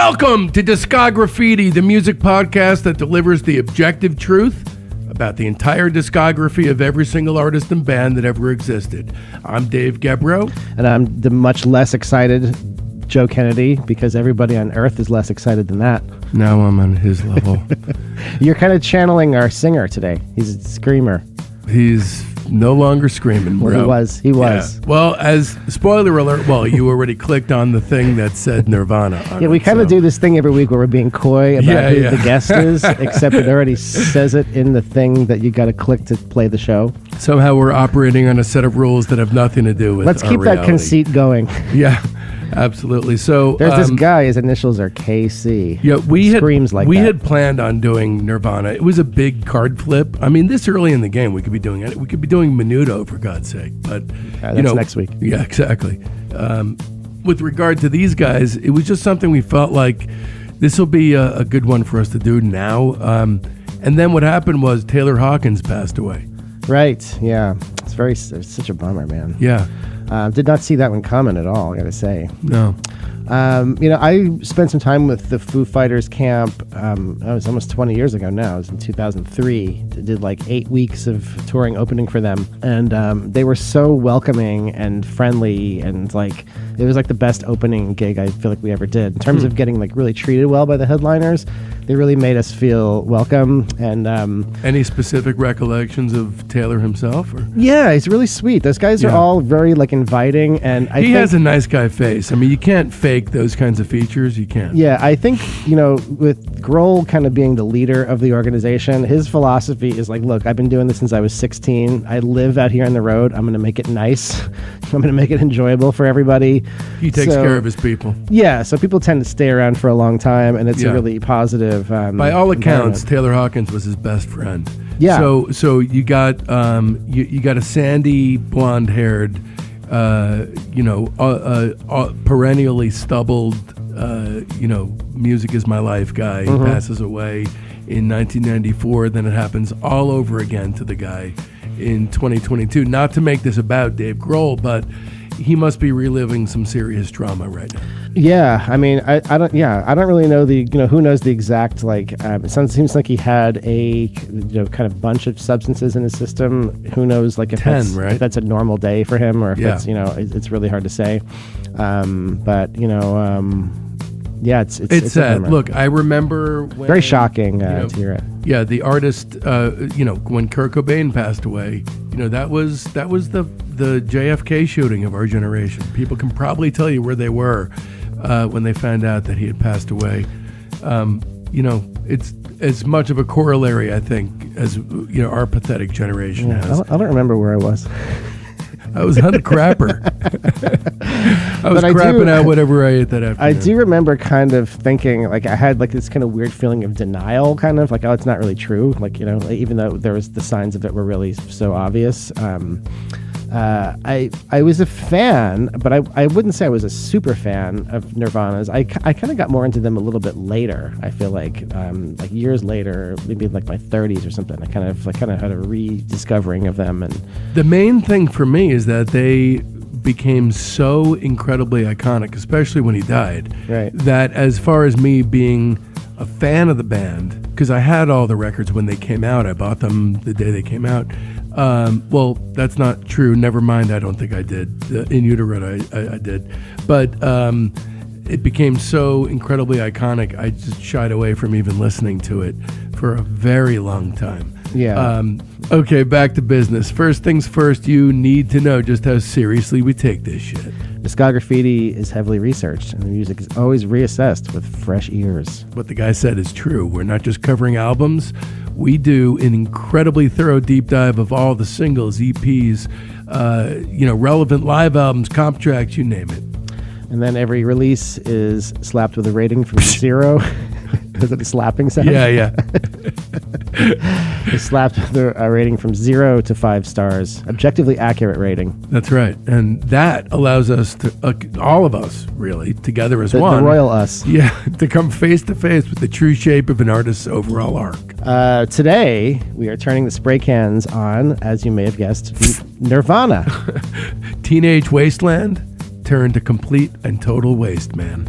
Welcome to Discography, the music podcast that delivers the objective truth about the entire discography of every single artist and band that ever existed. I'm Dave Gebrow. And I'm the much less excited Joe Kennedy, because everybody on Earth is less excited than that. Now I'm on his level. You're kind of channeling our singer today. He's a screamer. He's no longer screaming, bro. Well, he was. Yeah. Well, as spoiler alert, you already clicked on the thing that said Nirvana on we kind of do this thing every week where we're being coy about who the guest is, except it already says it in the thing that you got to click to play the show. Somehow we're operating on a set of rules that have nothing to do with Let's keep reality. that conceit going. Yeah. Absolutely. So there's this guy. His initials are KC. Yeah, we had planned on doing Nirvana. It was a big card flip. I mean, this early in the game, we could be doing it. We could be doing Menudo, for God's sake. But that's next week. Yeah, exactly. With regard to these guys, it was just something we felt like this will be a good one for us to do now. And then what happened was Taylor Hawkins passed away. Right. Yeah. It's such a bummer, man. Yeah. Did not see that one coming at all, I gotta say. No. I spent some time with the Foo Fighters camp. It was almost 20 years ago now. It was in 2003. I did like 8 weeks of touring opening for them. And they were so welcoming and friendly. And it was like the best opening gig I feel like we ever did. In terms of getting like really treated well by the headliners, they really made us feel welcome. And any specific recollections of Taylor himself? Or? Yeah, he's really sweet. Those guys are all very inviting. And he has a nice guy face. I mean, you can't fake those kinds of features. You can't. Yeah, I think, with Grohl kind of being the leader of the organization, his philosophy is look, I've been doing this since I was 16. I live out here on the road. I'm going to make it nice. I'm going to make it enjoyable for everybody. He takes care of his people. Yeah, so people tend to stay around for a long time, and it's a really positive by all accounts, Taylor Hawkins was his best friend. Yeah. So you got you got a sandy, blonde-haired, perennially stubbled, music is my life guy. He passes away in 1994. Then it happens all over again to the guy in 2022. Not to make this about Dave Grohl, but he must be reliving some serious trauma right now. Yeah, I mean, I don't really know who knows the exact, it seems like he had a, kind of bunch of substances in his system. Who knows, if 10, right? If that's a normal day for him, or if it's, it's really hard to say. It's sad. Look, I remember when... Very shocking to hear it. Yeah, the artist, when Kurt Cobain passed away, that was the JFK shooting of our generation. People can probably tell you where they were when they found out that he had passed away. It's as much of a corollary, I think, as our pathetic generation has. I don't remember where I was. I was on the crapper. I was crapping out whatever I ate that afternoon. I do remember kind of thinking, I had this kind of weird feeling of denial, kind of it's not really true. Even though there was the signs of it were really so obvious. I was a fan, but I wouldn't say I was a super fan of Nirvana's. I kind of got more into them a little bit later. I feel like years later, maybe my 30s or something. I kind of had a rediscovering of them. And the main thing for me is that they became so incredibly iconic, especially when he died. Right. That as far as me being a fan of the band, because I had all the records when they came out, I bought them the day they came out. Well, that's not true. Never mind. I don't think I did. In Utero, I did. But it became so incredibly iconic, I just shied away from even listening to it for a very long time. Yeah. Okay, back to business. First things first, you need to know just how seriously we take this shit. Discography is heavily researched, and the music is always reassessed with fresh ears. What the guy said is true. We're not just covering albums. We do an incredibly thorough deep dive of all the singles, EPs, relevant live albums, comp tracks, you name it. And then every release is slapped with a rating from 0. Is it a slapping sound? Yeah. It's slapped with a rating from 0 to 5 stars. Objectively accurate rating. That's right. And that allows us to, all of us, really, together as one. The royal us. Yeah, to come face to face with the true shape of an artist's overall arc. Today, we are turning the spray cans on, as you may have guessed, Nirvana. Teenage Wasteland turned to complete and total waste, man.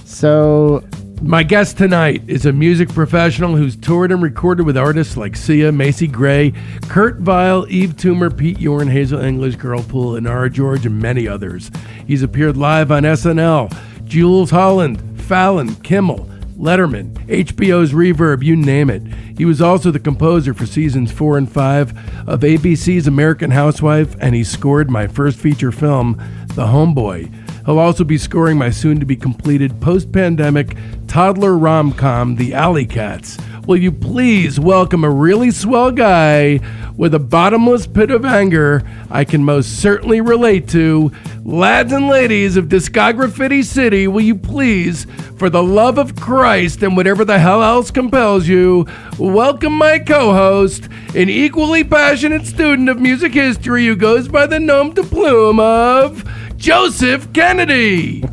So My guest tonight is a music professional who's toured and recorded with artists like Sia, Macy Gray, Kurt Vile, Eve Toomer, Pete Yorn, Hazel English, Girlpool, Inara George, and many others. He's appeared live on SNL, Jules Holland, Fallon, Kimmel, Letterman, HBO's Reverb, you name it. He was also the composer for seasons 4 and 5 of ABC's American Housewife, and he scored my first feature film, The Homeboy. He'll also be scoring my soon-to-be-completed post-pandemic toddler rom-com, The Alley Cats. Will you please welcome a really swell guy with a bottomless pit of anger I can most certainly relate to. Lads and ladies of Discography City, will you please, for the love of Christ and whatever the hell else compels you, welcome my co-host, an equally passionate student of music history who goes by the nom de plume of Joseph Kennedy.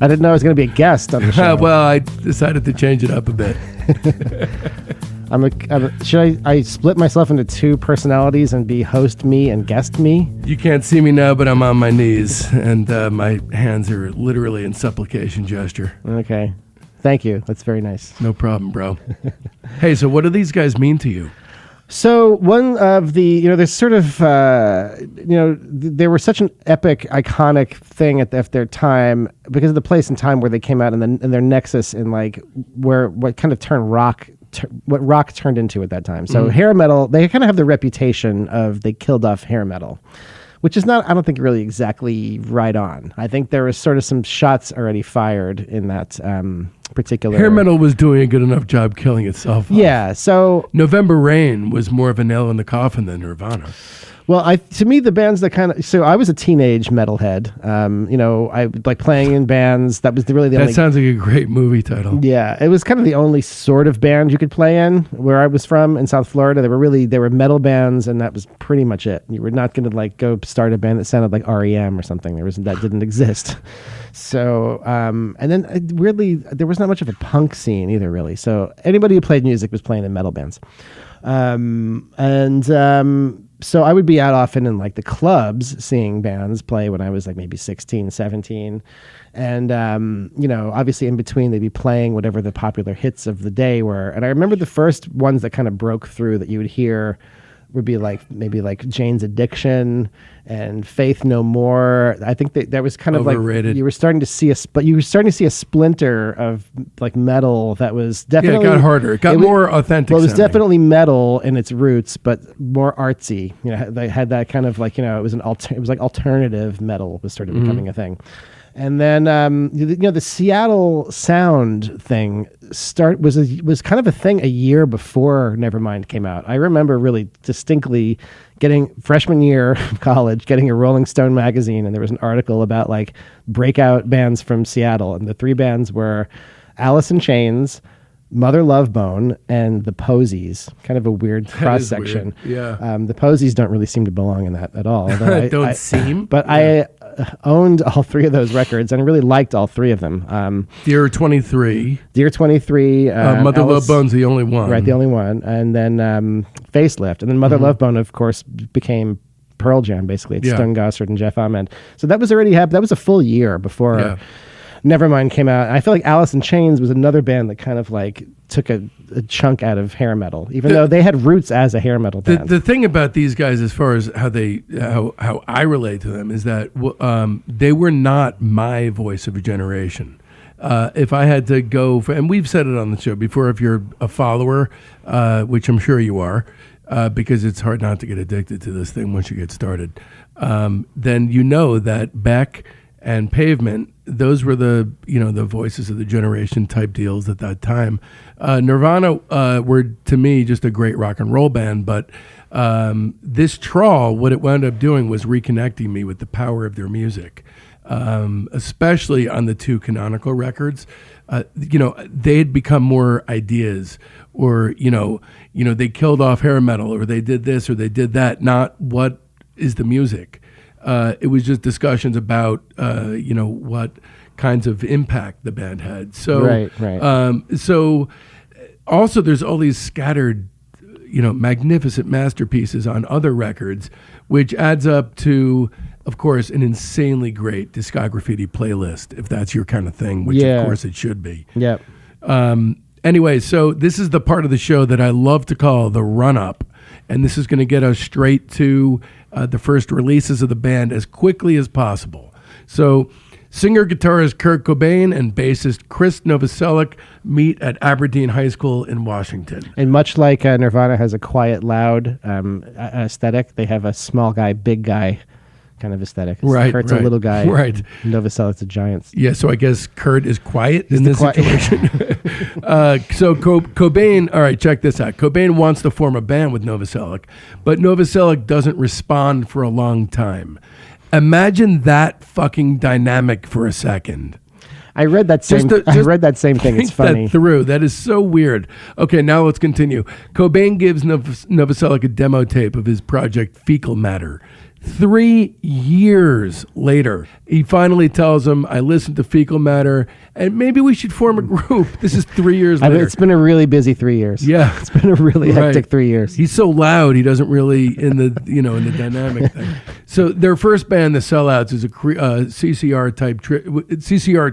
I didn't know I was going to be a guest on the show. Well, I decided to change it up a bit. Should I split myself into two personalities and be host me and guest me? You can't see me now, but I'm on my knees, and my hands are literally in supplication gesture. Okay. Thank you. That's very nice. No problem, bro. Hey, so what do these guys mean to you? So one of the, there's sort of, they were such an epic, iconic thing at their time because of the place and time where they came out and their nexus in like what kind of turned rock, what rock turned into at that time. So hair metal, they kind of have the reputation of they killed off hair metal, which is not, I don't think, really exactly right on. I think there was sort of some shots already fired in that particular... Hair metal was doing a good enough job killing itself off. Yeah, so... November Rain was more of a nail in the coffin than Nirvana. Well, to me, the bands that kind of... So I was a teenage metalhead. I like playing in bands. That was really the only... That sounds like a great movie title. Yeah, it was kind of the only sort of band you could play in where I was from in South Florida. They were metal bands, and that was pretty much it. You were not going to like go start a band that sounded like REM or something. That didn't exist. So, and then weirdly, there was not much of a punk scene either, really. So anybody who played music was playing in metal bands. So I would be out often in like the clubs seeing bands play when I was like maybe 16, 17. And, obviously in between they'd be playing whatever the popular hits of the day were. And I remember the first ones that kind of broke through that you would hear would be like maybe like Jane's Addiction and Faith No More. I think that was kind of overrated. Like you were starting to see a splinter of like metal that was definitely... Yeah, it got harder. It got more authentic. Well, it was sounding. definitely metal in its roots, but more artsy. They had that kind of like, it was it was like alternative metal was sort of becoming a thing. And then, the Seattle sound thing was kind of a thing a year before Nevermind came out. I remember really distinctly getting freshman year of college, getting a Rolling Stone magazine, and there was an article about like breakout bands from Seattle, and the three bands were Alice in Chains, Mother Love Bone, and the Posies. Kind of a weird cross section. Yeah. The Posies don't really seem to belong in that at all. But I owned all three of those records and I really liked all three of them. Dear 23. Mother Mother Love Bone's the only one. Right, the only one. And then Facelift. And then Mother Love Bone, of course, became Pearl Jam, basically. It's Stone Gossard and Jeff Ament. So that was already happened. That was a full year before Nevermind came out. I feel like Alice in Chains was another band that kind of like took a chunk out of hair metal, even though they had roots as a hair metal band. The thing about these guys, as far as how I relate to them, is that they were not my voice of a generation. If I had to go, and we've said it on the show before, if you're a follower, which I'm sure you are, because it's hard not to get addicted to this thing once you get started, then you know that Beck and Pavement, those were the voices of the generation type deals at that time. Nirvana were, to me, just a great rock and roll band, but this Trawl, what it wound up doing was reconnecting me with the power of their music, especially on the two Canonical records. They had become more ideas, or they killed off hair metal, or they did this or they did that, not what is the music. It was just discussions about, what kinds of impact the band had. So, right. So also there's all these scattered, magnificent masterpieces on other records, which adds up to of course, an insanely great discography playlist, if that's your kind of thing, which of course it should be. Yep. Anyway, so this is the part of the show that I love to call the run-up, and this is going to get us straight to the first releases of the band as quickly as possible. So singer-guitarist Kurt Cobain and bassist Chris Novoselic meet at Aberdeen High School in Washington. And much like Nirvana has a quiet, loud aesthetic, they have a small guy, big guy kind of aesthetic. Kurt's a little guy. Right. Novoselic's a giant. Yeah, so I guess Kurt is quiet in this situation. So Cobain, all right, check this out. Cobain wants to form a band with Novoselic, but Novoselic doesn't respond for a long time. Imagine that fucking dynamic for a second. I read that same thing. It's funny. That through. That is so weird. Okay, now let's continue. Cobain gives Novoselic a demo tape of his project Fecal Matter. 3 years later, he finally tells him, I listened to Fecal Matter, and maybe we should form a group. This is 3 years later. It's been a really busy 3 years. Yeah. It's been a really hectic 3 years. He's so loud, he doesn't really, in the dynamic thing. So their first band, The Sellouts, is a CCR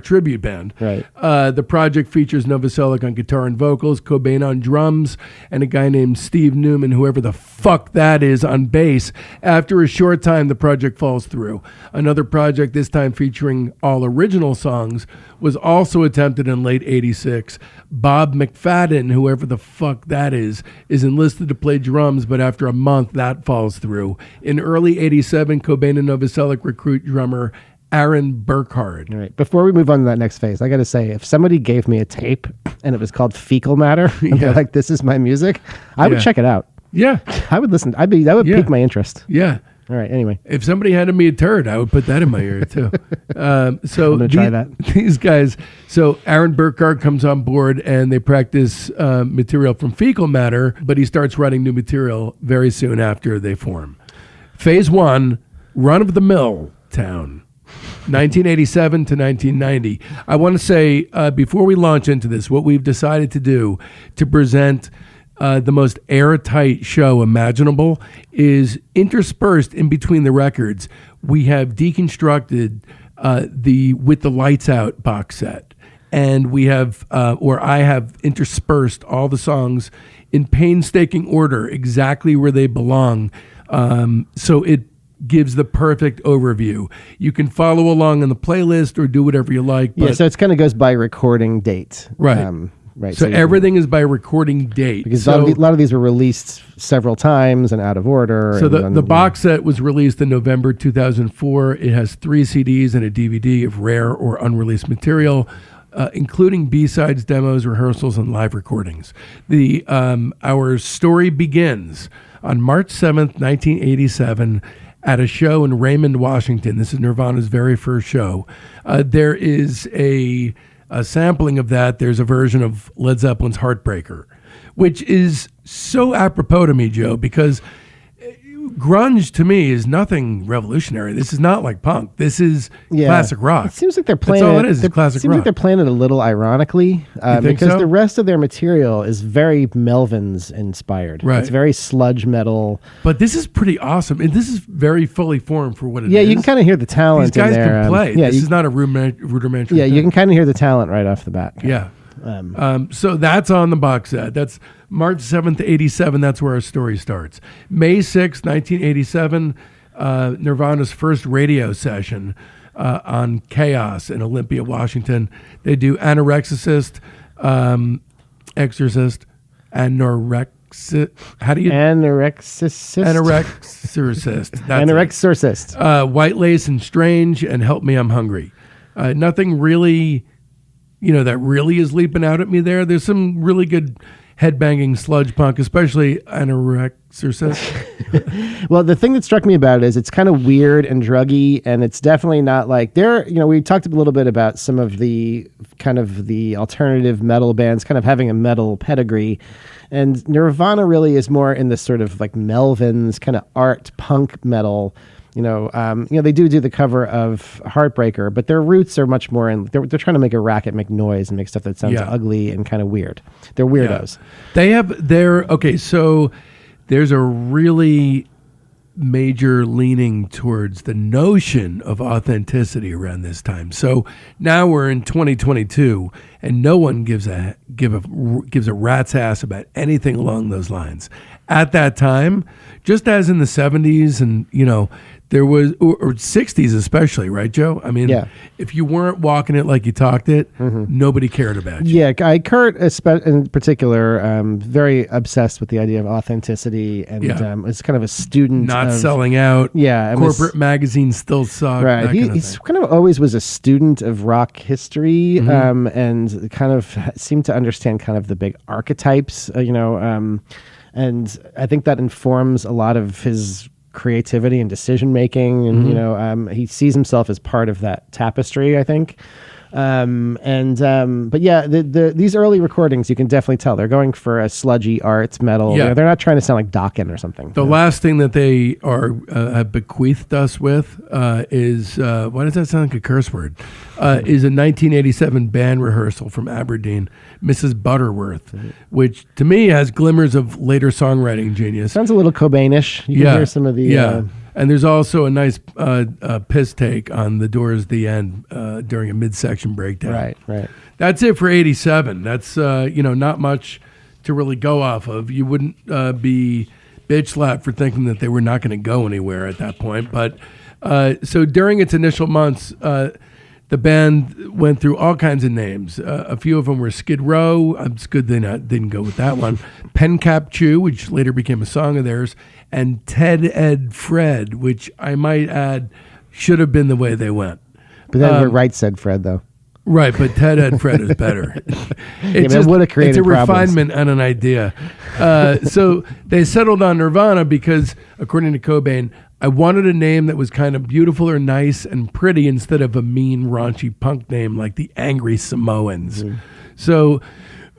tribute band. Right. The project features Novoselic on guitar and vocals, Cobain on drums, and a guy named Steve Newman, whoever the fuck that is, on bass. After a short time, the project falls through. Another project, this time featuring all original songs, was also attempted in late 86. Bob McFadden, whoever the fuck that is enlisted to play drums, but after a month, that falls through. In early 87, Cobain and Novoselic recruit drummer Aaron Burkhardt. All right. Before we move on to that next phase, I got to say, if somebody gave me a tape and it was called Fecal Matter, and they're like, this is my music, I would check it out. Yeah. I would listen. That would pique my interest. Yeah. All right. Anyway, if somebody handed me a turd, I would put that in my ear too. So I'm gonna try that. These guys. So Aaron Burkhardt comes on board, and they practice material from Fecal Matter, but he starts writing new material very soon after they form. Phase 1, run of the mill town. 1987 to 1990. I want to say before we launch into this, what we've decided to do to present the most airtight show imaginable is interspersed in between the records. We have deconstructed the With the Lights Out box set, and we have, or I have interspersed all the songs in painstaking order, exactly where they belong. So it gives the perfect overview. You can follow along in the playlist or do whatever you like. But so it kind of goes by recording date. Right. Right. So everything is by recording date. Because a lot of these were released several times and out of order. So the box set was released in November 2004. It has 3 CDs and a DVD of rare or unreleased material, including B-sides, demos, rehearsals, and live recordings. Our story begins on March 7th, 1987, at a show in Raymond, Washington. This is Nirvana's very first show. There is a sampling of that. There's a version of Led Zeppelin's Heartbreaker, which is so apropos to me, Joe, because grunge to me is nothing revolutionary. This is not like punk. This is classic rock. It seems like they're playing That's all it is. It's classic rock. It seems like they're playing it a little ironically because the rest of their material is very Melvins inspired. Right. It's very sludge metal. But this is pretty awesome. And this is very fully formed for what it is. Yeah, you can kind of hear the talent. These guys in there. can play. This is not a rudimentary thing. You can kind of hear the talent right off the bat. Yeah. So that's on the box set. That's March 7th, 87. That's where our story starts. May 6th, 1987, Nirvana's first radio session on Chaos in Olympia, Washington. They do Anorexicist, Exorcist, Anorexicist. How do you... Anorexicist. Anorexorcist. Anorexorcist. White Lace and Strange, and Help Me, I'm Hungry. Nothing really... that really is leaping out at me there. There's some really good headbanging sludge punk, especially Anorexorcist. Well, the thing that struck me about it is it's kind of weird and druggy, and it's definitely not like we talked a little bit about some of the kind of the alternative metal bands kind of having a metal pedigree, and Nirvana really is more in this sort of like Melvins kind of art punk metal. They do the cover of Heartbreaker, but their roots are much more in. They're trying to make a racket, make noise, and make stuff that sounds ugly and kind of weird. They're weirdos. Yeah. They have their okay. So there's a really major leaning towards the notion of authenticity around this time. So now we're in 2022, and no one gives a rat's ass about anything along those lines. At that time, just as in the 70s and, there was, or 60s especially, right, Joe? I mean, if you weren't walking it like you talked it, nobody cared about you. Yeah, Kurt in particular, very obsessed with the idea of authenticity, and it's kind of a student. Not selling out. Yeah. Corporate magazines still suck. Right. He's kind of always was a student of rock history, and kind of seemed to understand kind of the big archetypes, and I think that informs a lot of his creativity and decision making, and he sees himself as part of that tapestry, I think. But yeah, these early recordings, you can definitely tell they're going for a sludgy art metal. Yeah. They're not trying to sound like Dokken or something. The last thing that they have bequeathed us with is why does that sound like a curse word? Is a 1987 band rehearsal from Aberdeen, Mrs. Butterworth, which to me has glimmers of later songwriting genius. Sounds a little Cobain-ish. You can hear some of the and there's also a nice piss take on The Doors' The End during a midsection breakdown. Right. That's it for 87. That's, not much to really go off of. You wouldn't be bitch slapped for thinking that they were not going to go anywhere at that point. But so during its initial months, the band went through all kinds of names. A few of them were Skid Row. It's good they didn't go with that one. Pencap Chew, which later became a song of theirs, and Ted Ed Fred, which I might add should have been the way they went. But then Right said Fred, though. Right, but Ted Ed Fred is better. It's a refinement and an idea. So they settled on Nirvana because, according to Cobain, I wanted a name that was kind of beautiful or nice and pretty instead of a mean, raunchy punk name like the Angry Samoans. So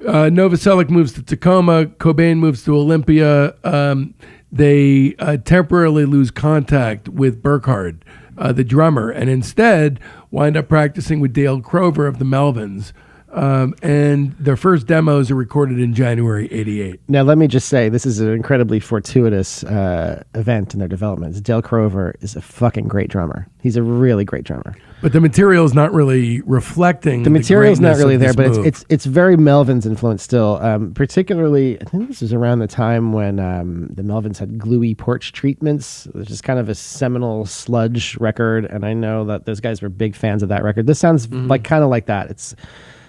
Novoselic moves to Tacoma. Cobain moves to Olympia. They temporarily lose contact with Burkhard, the drummer, and instead wind up practicing with Dale Crover of the Melvins. And their first demos are recorded in January 88. Now, let me just say, this is an incredibly fortuitous event in their development. Dale Crover is a fucking great drummer. He's a really great drummer. But the material is not really reflecting the material is not really there, but move. it's very Melvins influence still. Particularly, I think this was around the time when the Melvins had Gluey Porch Treatments, which is kind of a seminal sludge record, and I know that those guys were big fans of that record. This sounds like kind of like that. It's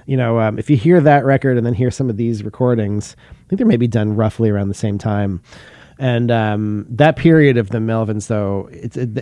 if you hear that record and then hear some of these recordings, I think they're maybe done roughly around the same time. And that period of the Melvins, though,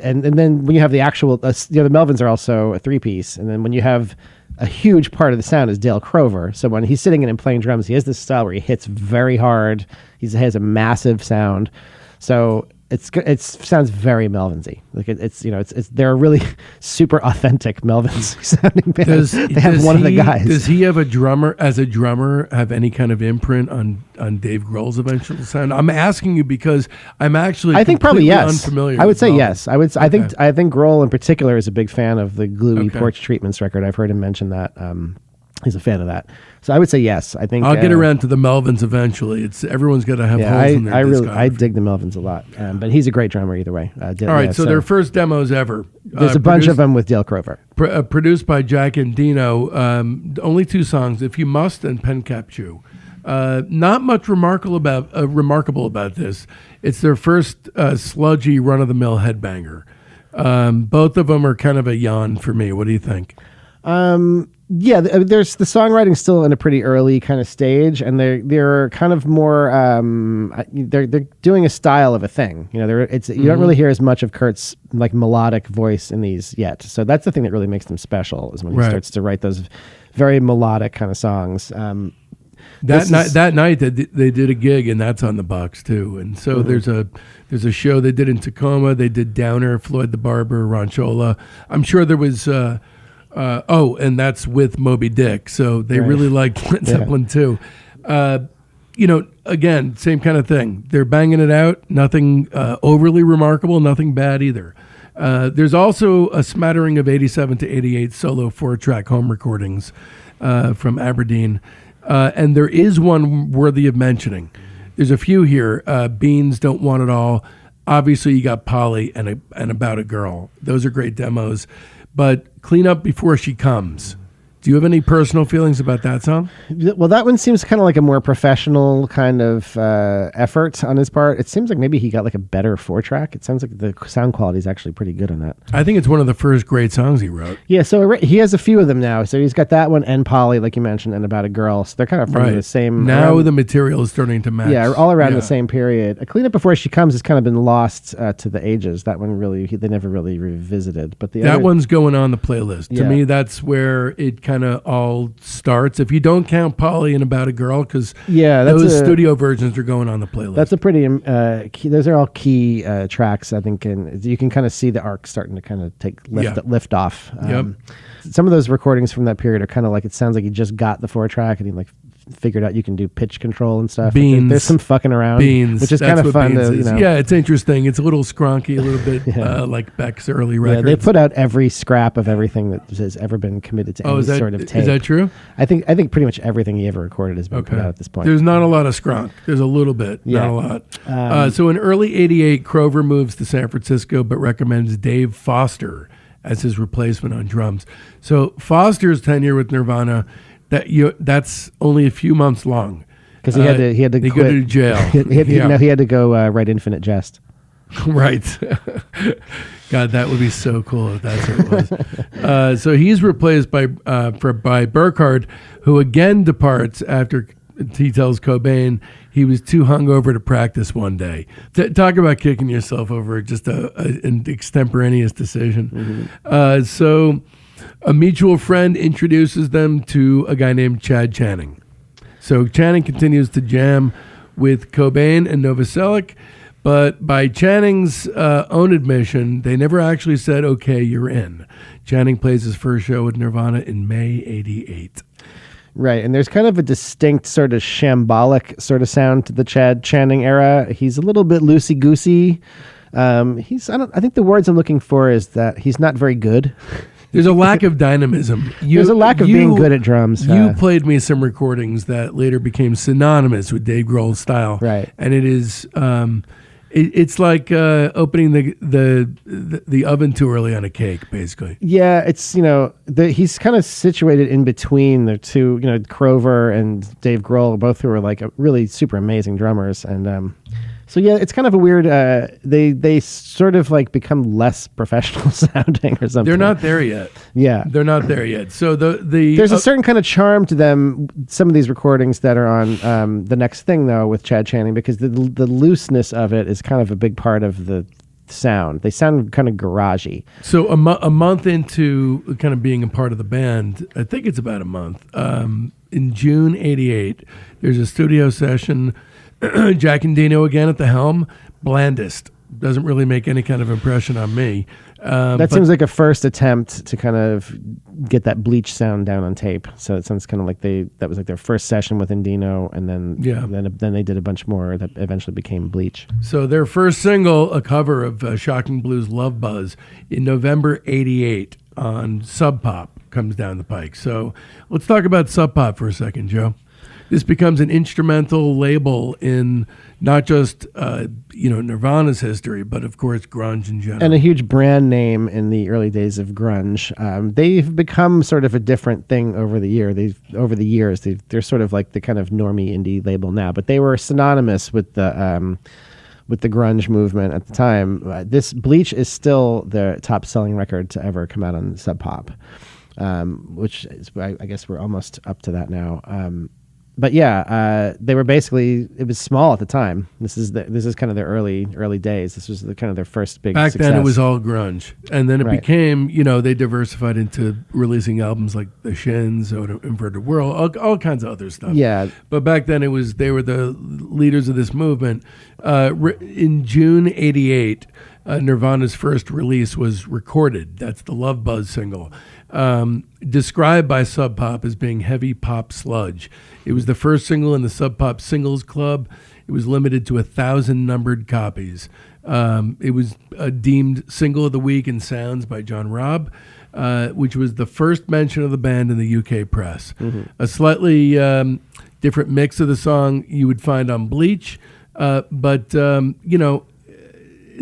and then when you have the actual, the Melvins are also a three-piece. And then when you have a huge part of the sound is Dale Crover. So when he's sitting in and playing drums, he has this style where he hits very hard. He has a massive sound. So it sounds very Melvinsy. Like they're a really super authentic Melvins sounding band. They have one of the guys. Does he have as a drummer have any kind of imprint on Dave Grohl's eventual sound? I'm asking you because I think probably yes. Unfamiliar. I would say yes. I think Grohl in particular is a big fan of the Gluey Porch Treatments record. I've heard him mention that. He's a fan of that. So I would say yes. I think I'll get around to the Melvins eventually. Everyone's got to have holes in their discography. I dig the Melvins a lot. But he's a great drummer either way. All right, so their first demos ever. There's a bunch of them with Dale Crover. Produced by Jack and Dino. Only 2 songs, If You Must and Pencap Chew. Not much remarkable about this. It's their first sludgy run-of-the-mill headbanger. Both of them are kind of a yawn for me. What do you think? There's the songwriting still in a pretty early kind of stage, and they're kind of more they're doing a style of a thing. You don't really hear as much of Kurt's like melodic voice in these yet. So that's the thing that really makes them special is when he starts to write those very melodic kind of songs. That night they did a gig, and that's on the box too. And so there's a show they did in Tacoma. They did Downer, Floyd the Barber, Ronchola. I'm sure there was. And that's with Moby Dick. So they really liked Led Zeppelin too. Again, same kind of thing. They're banging it out. Nothing overly remarkable, nothing bad either. There's also a smattering of 87 to 88 solo 4-track home recordings from Aberdeen. And there is one worthy of mentioning. There's a few here. Beans, Don't Want It All. obviously you got Polly and About a Girl. Those are great demos. But Clean Up Before She Comes. Do you have any personal feelings about that song? Well, that one seems kind of like a more professional kind of effort on his part. It seems like maybe he got like a better 4-track. It sounds like the sound quality is actually pretty good on that. I think it's one of the first great songs he wrote. Yeah, so he has a few of them now. So he's got that one and Polly, like you mentioned, and About a Girl. So they're kind of from the same... Now the material is starting to match. Yeah, all around the same period. A Clean Up Before She Comes has kind of been lost to the ages. That one really, they never really revisited. But that one's going on the playlist. To me, that's where it kind of all starts. If you don't count Polly and About a Girl, because those studio versions are going on the playlist. That's a pretty key, those are all key tracks, I think, and you can kind of see the arc starting to kind of lift off. Some of those recordings from that period are kind of like, it sounds like he just got the 4-track and he like figured out you can do pitch control and stuff. There's some fucking around, which is kind of fun to, Yeah, it's interesting. It's a little scronky, a little bit like Beck's early records. Yeah, they put out every scrap of everything that has ever been committed to any sort of tape. Is that true? I think pretty much everything he ever recorded has been put out at this point. There's not a lot of skronk. There's a little bit, not a lot. So in early '88, Crover moves to San Francisco, but recommends Dave Foster as his replacement on drums. So Foster's tenure with Nirvana, that's only a few months long. Because he had to quit. Go to jail. he had to go write Infinite Jest. Right. God, that would be so cool if that's what it was. So he's replaced by Burkhardt, who again departs after he tells Cobain he was too hungover to practice one day. Talk about kicking yourself over just an extemporaneous decision. So a mutual friend introduces them to a guy named Chad Channing. So Channing continues to jam with Cobain and Novoselic, but by Channing's own admission, they never actually said, okay, you're in. Channing plays his first show with Nirvana in May '88. Right, and there's kind of a distinct sort of shambolic sort of sound to the Chad Channing era. He's a little bit loosey-goosey. I think the words I'm looking for is that he's not very good. There's a lack of dynamism. There's a lack of being good at drums. You played me some recordings that later became synonymous with Dave Grohl's style. Right. And it is... It's like opening the oven too early on a cake, basically. Yeah, it's he's kind of situated in between the two. Crover and Dave Grohl, both who are like really super amazing drummers, and so yeah, it's kind of a weird. They sort of like become less professional sounding or something. They're not there yet. Yeah, they're not there yet. So there's a certain kind of charm to them. Some of these recordings that are on the next thing though with Chad Channing, because the looseness of it is kind of a big part of the sound. They sound kind of garagey. So a month into kind of being a part of the band, I think it's about a month. In June '88, there's a studio session. Jack and Dino again at the helm. Blandest. Doesn't really make any kind of impression on me. That seems like a first attempt to kind of get that Bleach sound down on tape. So it sounds kind of like that was like their first session with Dino, and then they did a bunch more that eventually became Bleach. So their first single, a cover of Shocking Blues' Love Buzz, in November '88 on Sub Pop, comes down the pike. So let's talk about Sub Pop for a second, Joe. This becomes an instrumental label in not just Nirvana's history, but of course grunge in general, and a huge brand name in the early days of grunge. They've become sort of a different thing over the years. They're sort of like the kind of normie indie label now, but they were synonymous with the grunge movement at the time. This Bleach is still the top selling record to ever come out on Sub Pop, which is, I guess we're almost up to that now. But yeah, they were basically, it was small at the time. This is kind of their early days. This was kind of their first big success. Back then it was all grunge. And then it became, they diversified into releasing albums like The Shins, Inverted World, all kinds of other stuff. Yeah. But back then they were the leaders of this movement. In June '88, Nirvana's first release was Recorded. That's the Love Buzz single. Described by Sub Pop as being heavy pop sludge. It was the first single in the Sub Pop Singles Club. It was limited to 1,000 numbered copies. It was deemed Single of the Week in Sounds by John Robb, which was the first mention of the band in the UK press. Mm-hmm. A slightly different mix of the song you would find on Bleach, but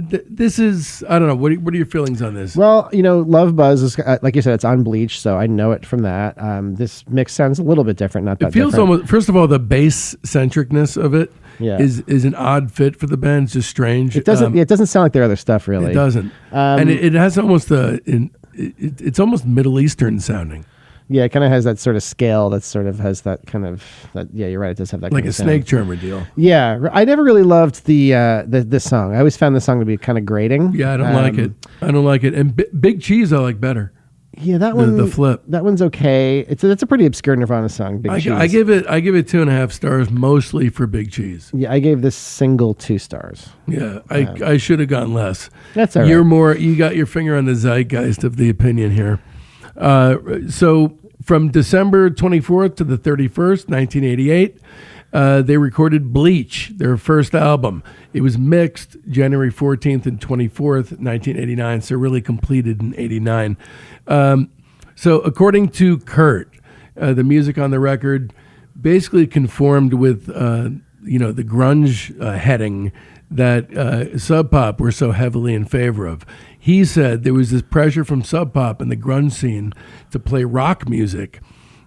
this is, I don't know. What are your feelings on this? Well, Love Buzz is like you said, it's on Bleach, so I know it from that. This mix sounds a little bit different, not that it feels different. almost. First of all, the bass centricness of it is an odd fit for the band. It's just strange. It doesn't. It doesn't sound like their other stuff, really. It doesn't, and it has almost it's almost Middle Eastern sounding. Yeah, it kind of has that sort of scale that sort of has that kind of yeah, you're right. It does have that like kind a of snake charmer deal. Yeah, I never really loved this song. I always found the song to be kind of grating. Yeah, I don't like it. I don't like it. And Big Cheese, I like better. Yeah, that one. The flip. That one's okay. That's a pretty obscure Nirvana song. Big Cheese. I give it 2.5 stars, mostly for Big Cheese. Yeah, I gave this single 2 stars. Yeah, I should have gone less. That's all right. You got your finger on the zeitgeist of the opinion here. So from December 24th to the 31st, 1988, they recorded Bleach, their first album. It was mixed January 14th and 24th, 1989, so really completed in 89. So according to Kurt, the music on the record basically conformed with the grunge heading that Sub Pop were so heavily in favor of. He said there was this pressure from Sub Pop and the grunge scene to play rock music,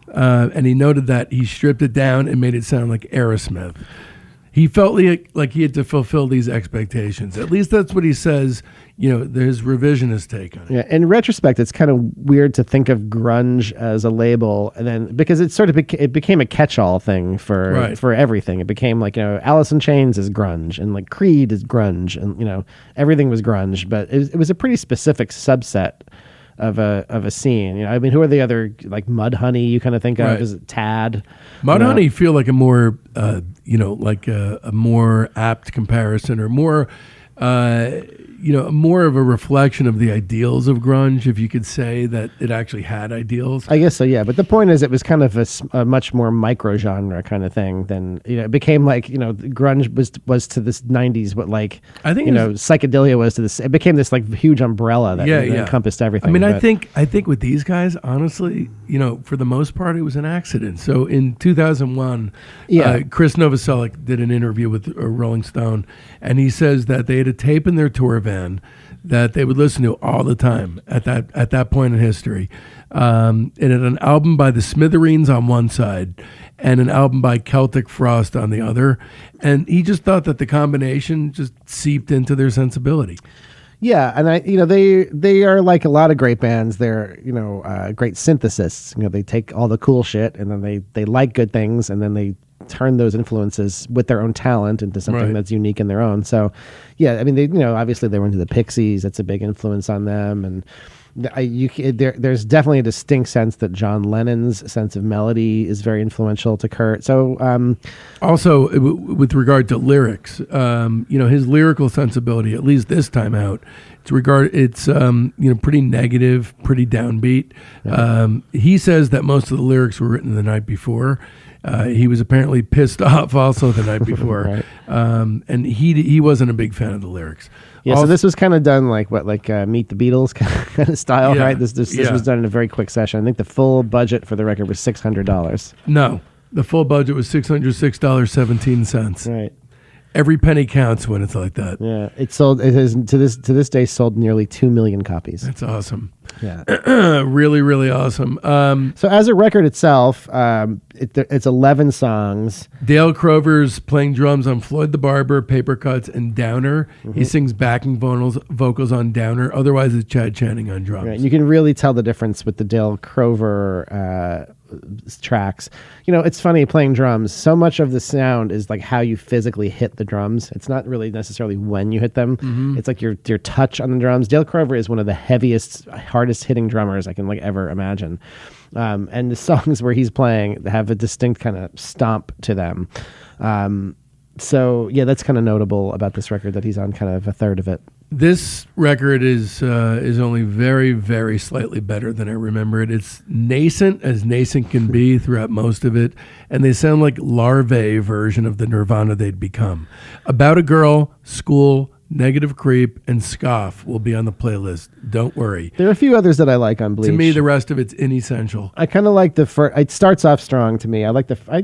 and he noted that he stripped it down and made it sound like Aerosmith. He felt like he had to fulfill these expectations. At least that's what he says, his revisionist take on it. Yeah, in retrospect, it's kind of weird to think of grunge as a label, and then because it sort of it became a catch-all thing for everything. It became like, Alice in Chains is grunge, and like Creed is grunge, and everything was grunge. But it was a pretty specific subset of a scene. Who are the other, like Mudhoney you kind of think of? Is it Tad? Mudhoney feel like a more a more apt comparison, or more more of a reflection of the ideals of grunge, if you could say that it actually had ideals. I guess so, yeah. But the point is, it was kind of a much more micro genre kind of thing than, it became like, grunge was to this 90s what, like, I think psychedelia was to this. It became this like huge umbrella that encompassed everything. I mean, I think with these guys, honestly, for the most part, it was an accident. So in 2001, Chris Novoselic did an interview with Rolling Stone, and he says that they had a tape in their tour van that they would listen to all the time at that point in history. And it had an album by the Smithereens on one side and an album by Celtic Frost on the other. And he just thought that the combination just seeped into their sensibility. Yeah, and they are like a lot of great bands. They're great synthesists. They take all the cool shit and then they like good things, and then they turn those influences with their own talent into something that's unique in their own. So, yeah, I mean, they obviously they went to the Pixies. That's a big influence on them, and there's definitely a distinct sense that John Lennon's sense of melody is very influential to Kurt. So, also with regard to lyrics, his lyrical sensibility, at least this time out, it's pretty negative, pretty downbeat. Yeah. He says that most of the lyrics were written the night before. He was apparently pissed off also the night before, and he wasn't a big fan of the lyrics. Yeah, so this was kind of done like Meet the Beatles kind of style, right? This was done in a very quick session. I think the full budget for the record was $600. No, the full budget was $606.17. Right. Every penny counts when it's like that. Yeah, it has to this day sold nearly 2 million copies. That's awesome. Yeah, really, really awesome. So as a record itself, it's 11 songs. Dale Crover's playing drums on Floyd the Barber, Paper Cuts, and Downer. Mm-hmm. He sings backing vocals on Downer. Otherwise, it's Chad Channing on drums. Right. You can really tell the difference with the Dale Crover tracks. It's funny playing drums. So much of the sound is like how you physically hit the drums. It's not really necessarily when you hit them. Mm-hmm. It's like your touch on the drums. Dale Crover is one of the heaviest, hardest hitting drummers I can ever imagine. And the songs where he's playing have a distinct kind of stomp to them. So yeah, that's kind of notable about this record, that he's on kind of a third of it. This record is only very, very slightly better than I remember it. It's nascent as nascent can be throughout most of it, and they sound like larvae version of the Nirvana they'd become. About a girl, school, Negative Creep, and Scoff will be on the playlist. Don't worry. There are a few others that I like on Bleach. To me, the rest of it's inessential. I kind of like the first. It starts off strong to me. I like I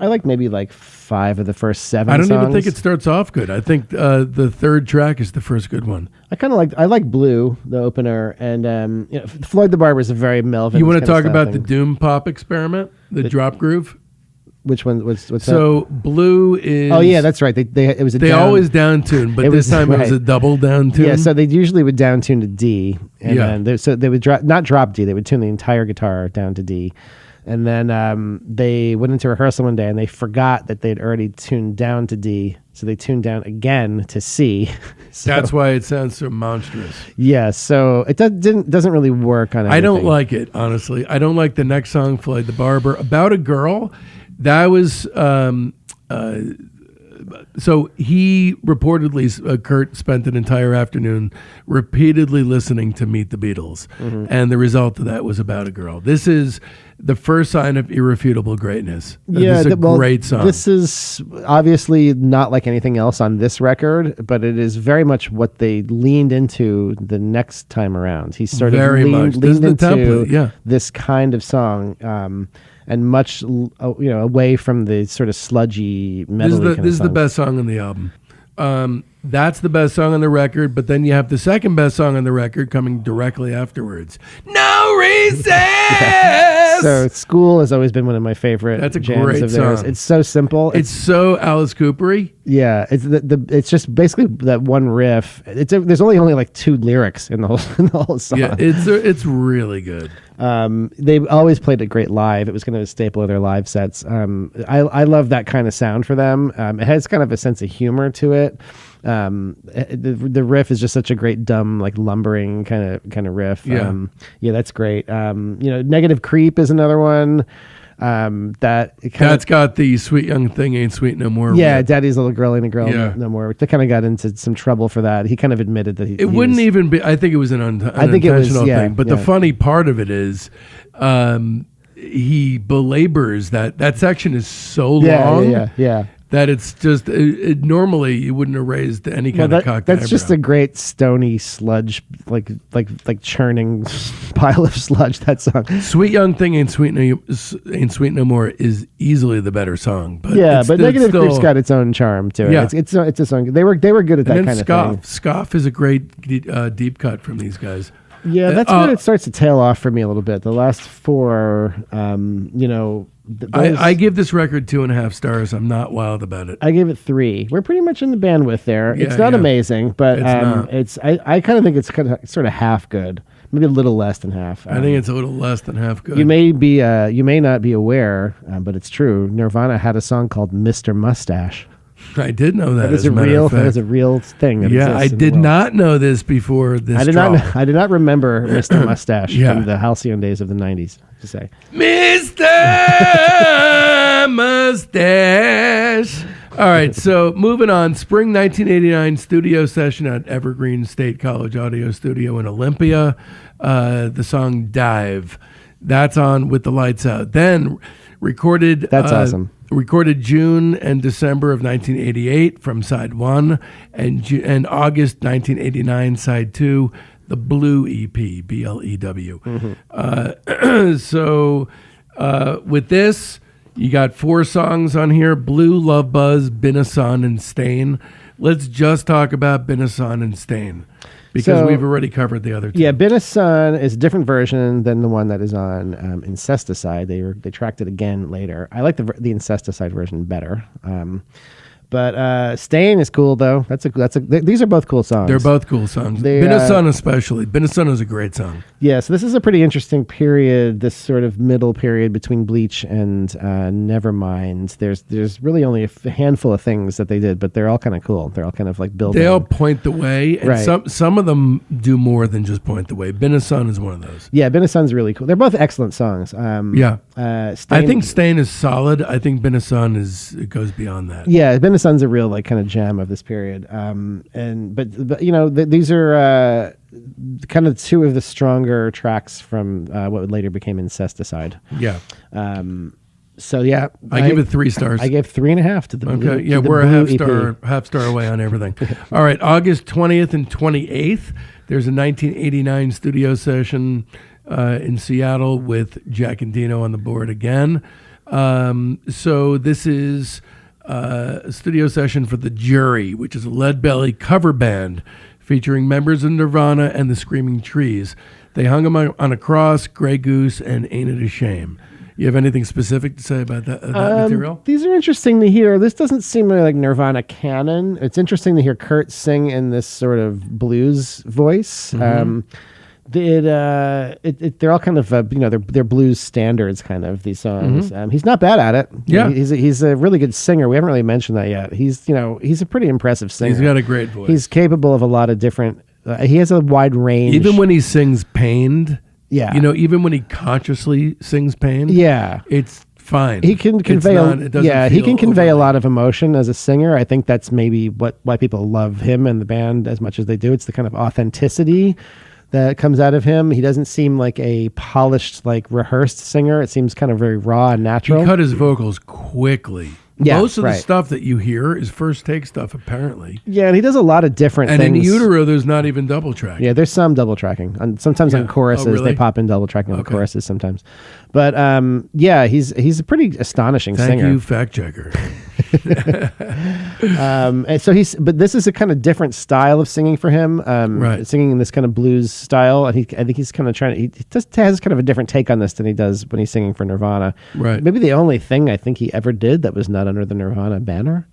like maybe like 5 of the first 7. I don't songs. even think it starts off good. I think the third track is the first good one. I like Blue, the opener, and Floyd the Barber is a very Melvin. You want to talk about the Doom Pop experiment, the drop groove? Which one? What's so that? Blue is. Oh yeah, that's right. It was they always down tune, but this time it was a double down tune. Yeah, so they usually would down tune to D, and then they would not drop D. They would tune the entire guitar down to D, and then they went into rehearsal one day and they forgot that they'd already tuned down to D, so they tuned down again to C. So, that's why it sounds so monstrous. Yeah, so it doesn't really work on everything. I don't like it, honestly. I don't like the next song, Floyd the Barber, About a Girl. That was so he reportedly, Kurt spent an entire afternoon repeatedly listening to Meet the Beatles, and the result of that was About a Girl. This is the first sign of irrefutable greatness. Yeah, this is a great song. This is obviously not like anything else on this record, but it is very much what they leaned into the next time around. He sort of leaned into this kind of song. And much, away from the sort of sludgy metal. This is the best song on the album. That's the best song on the record, but then you have the second best song on the record coming directly afterwards. No Recess! Yeah. So School has always been one of my favorite That's a jams great of theirs. song. It's so simple. It's so Alice Cooper-y. Yeah, it's just basically that one riff. There's only like 2 lyrics in the whole song. Yeah, it's really good. They've always played it great live. It was kind of a staple of their live sets. I love that kind of sound for them. It has kind of a sense of humor to it. The riff is just such a great dumb, like lumbering kind of riff. Yeah, that's great. Negative Creep is another one. That's got the Sweet Young Thing Ain't Sweet No More. Yeah, Daddy's Little Girl Ain't a Girl No More. They kind of got into some trouble for that. He kind of admitted that he wouldn't even be. I think it was an unintentional thing. But the funny part of it is, he belabors that section is so long. Yeah. That it's just normally you wouldn't have raised any kind of cocked That's eyebrow. just a great stony sludge, like churning pile of sludge. That song, "Sweet Young Thing Ain't Sweet No More" is easily the better song. But but Negative Creep's got its own charm to it. Yeah. It's a song. They were good at that kind of thing. Scoff is a great deep cut from these guys. Yeah, that's when it starts to tail off for me a little bit. The last 4, I give this record 2.5 stars. I'm not wild about it. I gave it 3. We're pretty much in the bandwidth there. Yeah, it's not amazing, but I kind of think it's kind of sort of half good, maybe a little less than half. I think it's a little less than half good. You may not be aware, but it's true. Nirvana had a song called "Mr. Mustache." I did know that. That is a real thing. Yeah, I did not know this before this. I did not remember Mr. Mustache from the halcyon days of the '90s. To say, Mr. Mustache. All right, so moving on. Spring 1989 studio session at Evergreen State College Audio Studio in Olympia. The song "Dive." That's on with the lights out. Then recorded. That's awesome. Recorded June and December of 1988 from side 1, and August 1989 side 2, the Blue EP, BLEW. So with this, you got 4 songs on here: Blue, Love Buzz, Been a Sun, and Stain. Let's just talk about Been a Sun and Stain, because we've already covered the other 2. Yeah, Been a Sun is a different version than the one that is on Incesticide. They tracked it again later. I like the Incesticide version better. But Stain is cool though. These are both cool songs. They're both cool songs. Been a Sun especially. Been a Sun is a great song. Yeah, so this is a pretty interesting period, this sort of middle period between Bleach and Nevermind. There's really only a handful of things that they did, but they're all kind of cool. They're all kind of like building. They all point the way, and right. some of them do more than just point the way. Been a Sun is one of those. Yeah, Been a Sun's really cool. They're both excellent songs. Stain, I think Stain is solid. I think Been a Sun it goes beyond that. Yeah, Been a Sun's a real like kind of gem of this period. But these are kind of 2 of the stronger tracks from what later became Incesticide. Yeah. So yeah, I give it 3 stars. I gave 3.5 to the Blue. Okay, yeah, to the we're a Blue half star away on everything. All right, August 20th and 28th, there's a 1989 studio session in Seattle with Jack Endino on the board again. So this is a studio session for The Jury, which is a Leadbelly cover band featuring members of Nirvana and the Screaming Trees. They hung them on a cross, Grey Goose, and Ain't It a Shame. You have anything specific to say about that material? These are interesting to hear. This doesn't seem really like Nirvana canon. It's interesting to hear Kurt sing in this sort of blues voice. Mm-hmm. They're all kind of they're blues standards, kind of, these songs. Mm-hmm. He's not bad at it. Yeah, he's a really good singer. We haven't really mentioned that yet. He's a pretty impressive singer. He's got a great voice. He's capable of a lot of different. He has a wide range. Even when he sings pained. Yeah. Even when he consciously sings pain. Yeah. It's fine. He can convey he can convey a lot of emotion as a singer. I think that's maybe why people love him and the band as much as they do. It's the kind of authenticity that comes out of him. He doesn't seem like a polished, like rehearsed singer. It seems kind of very raw and natural. He cut his vocals quickly. Yeah, most of the stuff that you hear is first take stuff, apparently. Yeah, and he does a lot of different things. And in Utero, there's not even double tracking. Yeah, there's some double tracking. Sometimes on choruses, really? they pop in double tracking on choruses sometimes. But he's a pretty astonishing singer. Thank you, fact checker. And so but this is a kind of different style of singing for him. Right. Singing in this kind of blues style. I think he's kind of he just has kind of a different take on this than he does when he's singing for Nirvana. Right. Maybe the only thing I think he ever did that was not under the Nirvana banner.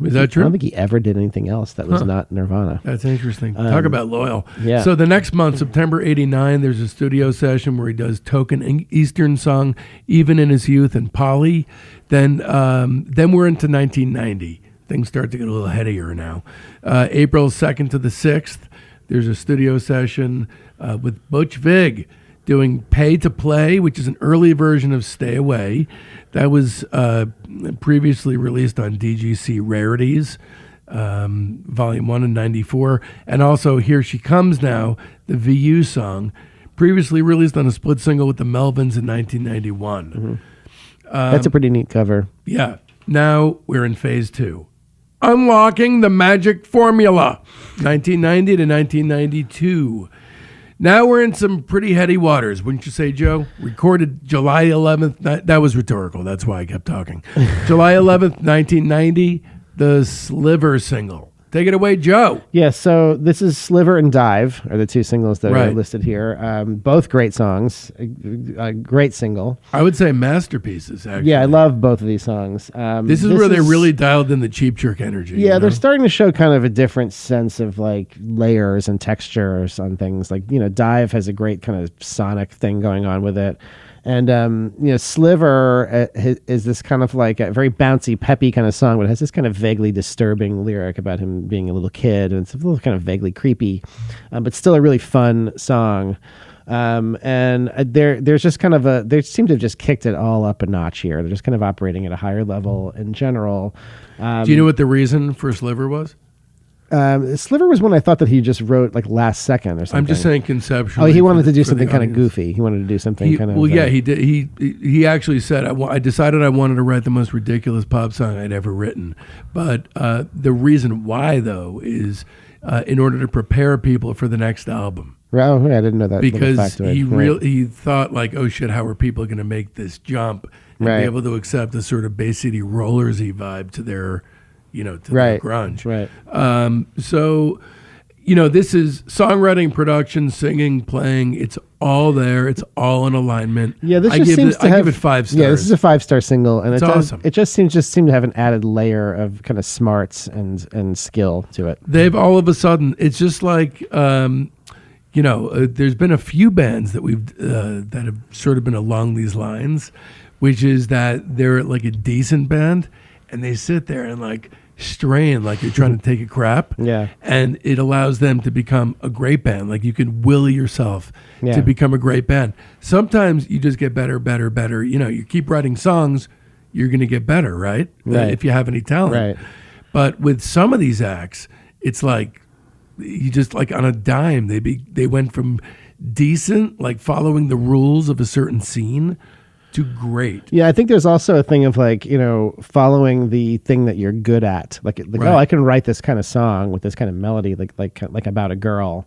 Is that true? I don't think he ever did anything else that was not Nirvana. That's interesting. Talk about loyal. Yeah. So the next month, September 89, there's a studio session where he does Token Eastern Song, Even in His Youth, and Polly. Then we're into 1990. Things start to get a little headier now. April 2nd to the 6th, there's a studio session with Butch Vig doing Pay to Play, which is an early version of Stay Away. That was previously released on DGC Rarities, Volume 1 in 94. And also Here She Comes Now, the VU song, previously released on a split single with the Melvins in 1991. Mm-hmm. That's a pretty neat cover. Yeah. Now we're in phase 2. Unlocking the Magic Formula, 1990 to 1992. Now we're in some pretty heady waters, wouldn't you say, Joe? Recorded July 11th. That was rhetorical. That's why I kept talking. July 11th, 1990, the Sliver single. Take it away, Joe. Yeah, so this is Sliver and Dive are the two singles that Right. are listed here. Both great songs, a great single. I would say masterpieces, actually. Yeah, I love both of these songs. This is where they really dialed in the Cheap Trick energy. Yeah, they're starting to show kind of a different sense of like layers and textures on things. Like, Dive has a great kind of sonic thing going on with it. And, Sliver is this kind of like a very bouncy, peppy kind of song, but it has this kind of vaguely disturbing lyric about him being a little kid. And it's a little kind of vaguely creepy, but still a really fun song. And there's just kind of they seem to have just kicked it all up a notch here. They're just kind of operating at a higher level in general. Do you know what the reason for Sliver was? Sliver was one I thought that he just wrote like last second or something. I'm just saying conceptually. Oh, he wanted to do something kind of goofy. He wanted to do something kind of. Well, yeah, he did. He actually said, I decided I wanted to write the most ridiculous pop song I'd ever written. But the reason why, though, is in order to prepare people for the next album. Oh, yeah, I didn't know that. Because he thought like, oh shit, how are people going to make this jump and be able to accept the sort of Bay City Rollersy vibe to their, to their grunge. Right. So, this is songwriting, production, singing, playing. It's all there. It's all in alignment. Yeah, this I just seems to have. I give it 5 stars. Yeah, this is a 5-star single, and it's awesome. It just seems to have an added layer of kind of smarts and skill to it. They've all of a sudden. It's just like. There's been a few bands that that have sort of been along these lines, which is that they're like a decent band and they sit there and like strain like you're trying to take a crap. Yeah. And it allows them to become a great band. Like you can will yourself to become a great band. Sometimes you just get better. You keep writing songs, you're going to get better, right? If you have any talent. Right. But with some of these acts, it's like, you just like on a dime, they went from decent, like following the rules of a certain scene, to great. Yeah, I think there's also a thing of like, following the thing that you're good at. Like Right. oh, I can write this kind of song with this kind of melody, like about a girl,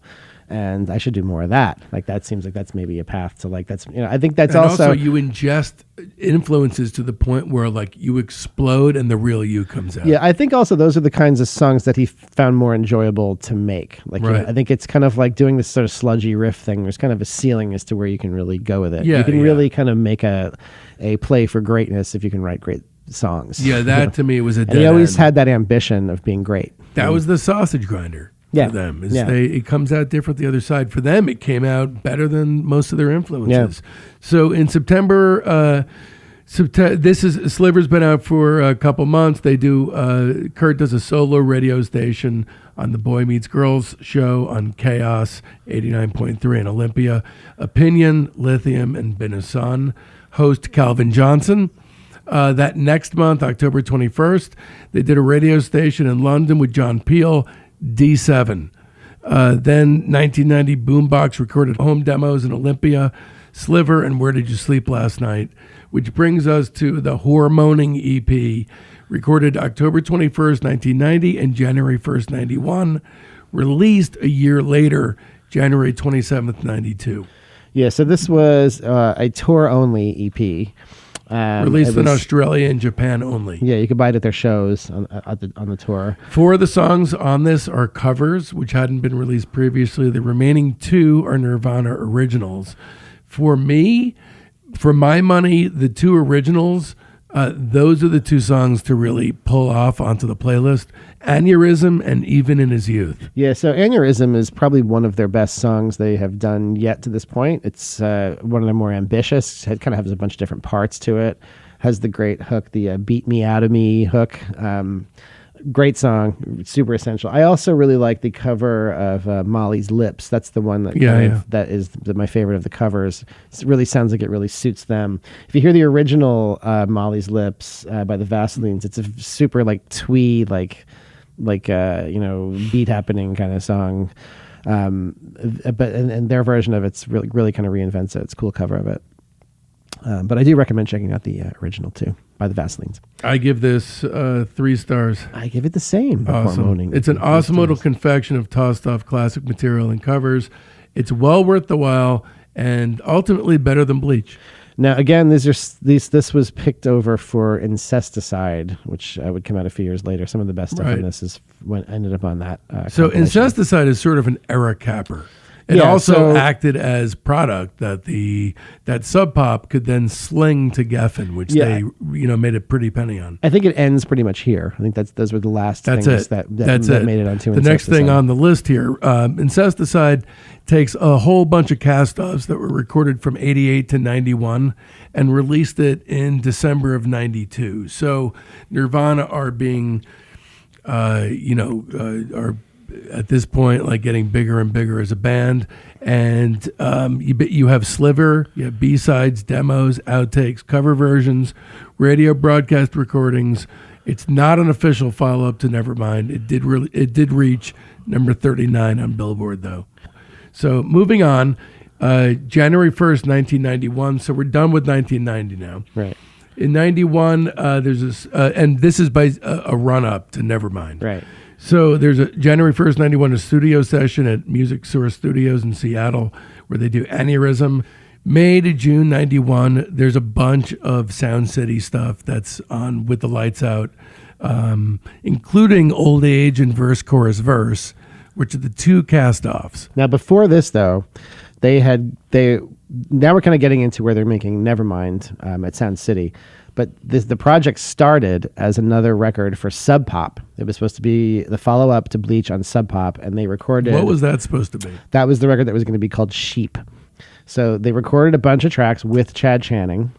and I should do more of that. Like that seems like that's maybe a path to like that's I think that's And also you ingest influences to the point where like you explode and the real you comes out. yeah. I think also those are the kinds of songs that he found more enjoyable to make. Like Right. I think it's kind of like doing this sort of sludgy riff thing. There's kind of a ceiling as to where you can really go with it. Yeah, you can yeah. really kind of make a play for greatness if you can write great songs. Yeah, that to me was a dead And he always end. had that ambition of being great. That was the sausage grinder Yeah. for them. Yeah. It comes out different the other side. For them, it came out better than most of their influences. So in September, Sliver's been out for a couple months. They do, Kurt does a solo radio station on the Boy Meets Girls show on Chaos 89.3 in Olympia. Opinion, Lithium, and Been a Son. Host Calvin Johnson. That next month, October 21st, they did a radio station in London with John Peel, D7. Then 1990, Boombox recorded home demos in Olympia, Sliver, and Where Did You Sleep Last Night, which brings us to the Hormoning EP, recorded October 21st, 1990, and January 1st, 91, released a year later, January 27th, 92. Yeah, so this was a tour-only EP. Released in Australia and Japan only. Yeah, you could buy it at their shows on the tour. 4 of the songs on this are covers, which hadn't been released previously. The remaining 2 are Nirvana originals. For me, for my money, the 2 originals, those are the 2 songs to really pull off onto the playlist. Aneurysm and Even in His Youth. Yeah, so Aneurysm is probably one of their best songs they have done yet to this point. It's one of their more ambitious. It kind of has a bunch of different parts to it. Has the great hook, the Beat Me Out of Me hook. Great song, super essential. I also really like the cover of Molly's Lips. That's the one that that is my favorite of the covers. It really sounds like it really suits them. If you hear the original Molly's Lips by the Vaselines, it's a super like twee like beat happening kind of song. But their version of it's really kind of reinvents it. It's a cool cover of it. But I do recommend checking out the original too by the Vaselines. I give this 3 stars. I give it the same. Awesome. It's an awesome little confection of tossed off classic material and covers. It's well worth the while and ultimately better than Bleach. Now, again, this was picked over for Incesticide, which would come out a few years later. Some of the best stuff in this is when ended up on that. So Incesticide is sort of an era capper. It also acted as product that Sub Pop could then sling to Geffen, which they made a pretty penny on. I think it ends pretty much here. I think those were the last things that made it onto the next thing on the list here. Incesticide takes a whole bunch of cast-offs that were recorded from 88 to 91 and released it in December of 92. So Nirvana are being, are at this point, like getting bigger and bigger as a band, and you have Sliver, you have B-sides, demos, outtakes, cover versions, radio broadcast recordings. It's not an official follow-up to Nevermind. It did reach number 39 on Billboard, though. So moving on, January 1st, 1991. So we're done with 1990 now. Right. In 91, there's this, and this is by a run-up to Nevermind. Right. So there's a January 1st, 91, a studio session at Music Source Studios in Seattle where they do Aneurysm. May to June 91, there's a bunch of Sound City stuff that's on With the Lights Out, including Old Age and Verse, Chorus, Verse, which are the 2 cast-offs. Now, before this, though, now we're kind of getting into where they're making Nevermind at Sound City. But the project started as another record for Sub Pop. It was supposed to be the follow-up to Bleach on Sub Pop, and they recorded... What was that supposed to be? That was the record that was going to be called Sheep. So they recorded a bunch of tracks with Chad Channing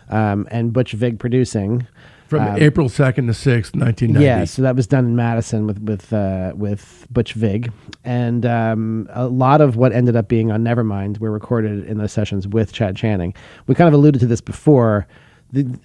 and Butch Vig producing. From April 2nd to 6th, 1990. Yeah, so that was done in Madison with Butch Vig. And a lot of what ended up being on Nevermind were recorded in those sessions with Chad Channing. We kind of alluded to this before.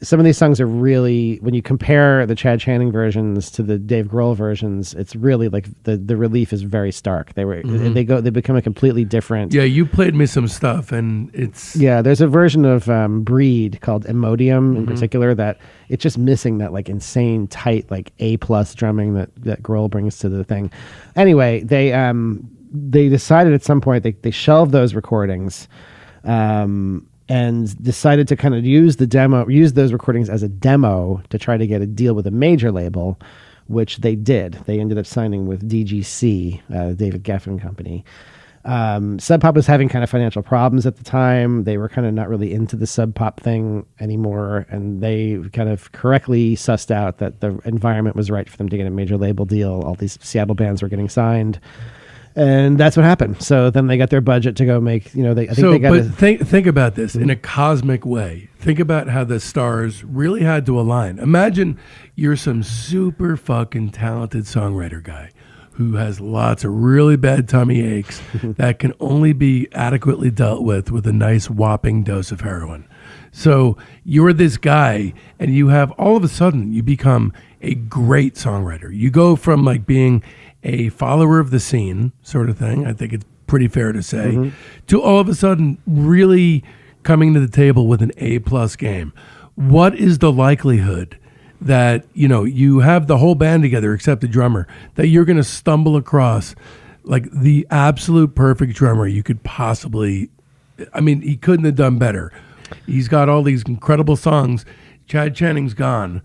some of these songs are really, when you compare the Chad Channing versions to the Dave Grohl versions, it's really like the relief is very stark. They become a completely different. Yeah, you played me some stuff, and it's there's a version of Breed called Imodium in particular that it's just missing that like insane tight like A+ drumming that Grohl brings to the thing. Anyway, they decided at some point they shelved those recordings. And decided to kind of use those recordings as a demo to try to get a deal with a major label, which they did. They ended up signing with DGC, David Geffen Company. Sub Pop was having kind of financial problems at the time. They were kind of not really into the Sub Pop thing anymore, and they kind of correctly sussed out that the environment was right for them to get a major label deal. All these Seattle bands were getting signed. And that's what happened. So then they got their budget to go make, think about this in a cosmic way. Think about how the stars really had to align. Imagine you're some super fucking talented songwriter guy who has lots of really bad tummy aches that can only be adequately dealt with a nice whopping dose of heroin. So you're this guy, and you have, all of a sudden, you become a great songwriter. You go from like being a follower of the scene sort of thing, I think it's pretty fair to say, to all of a sudden really coming to the table with an A+ game. What is the likelihood that, you have the whole band together except the drummer, that you're going to stumble across like the absolute perfect drummer you could possibly, he couldn't have done better. He's got all these incredible songs. Chad Channing's gone.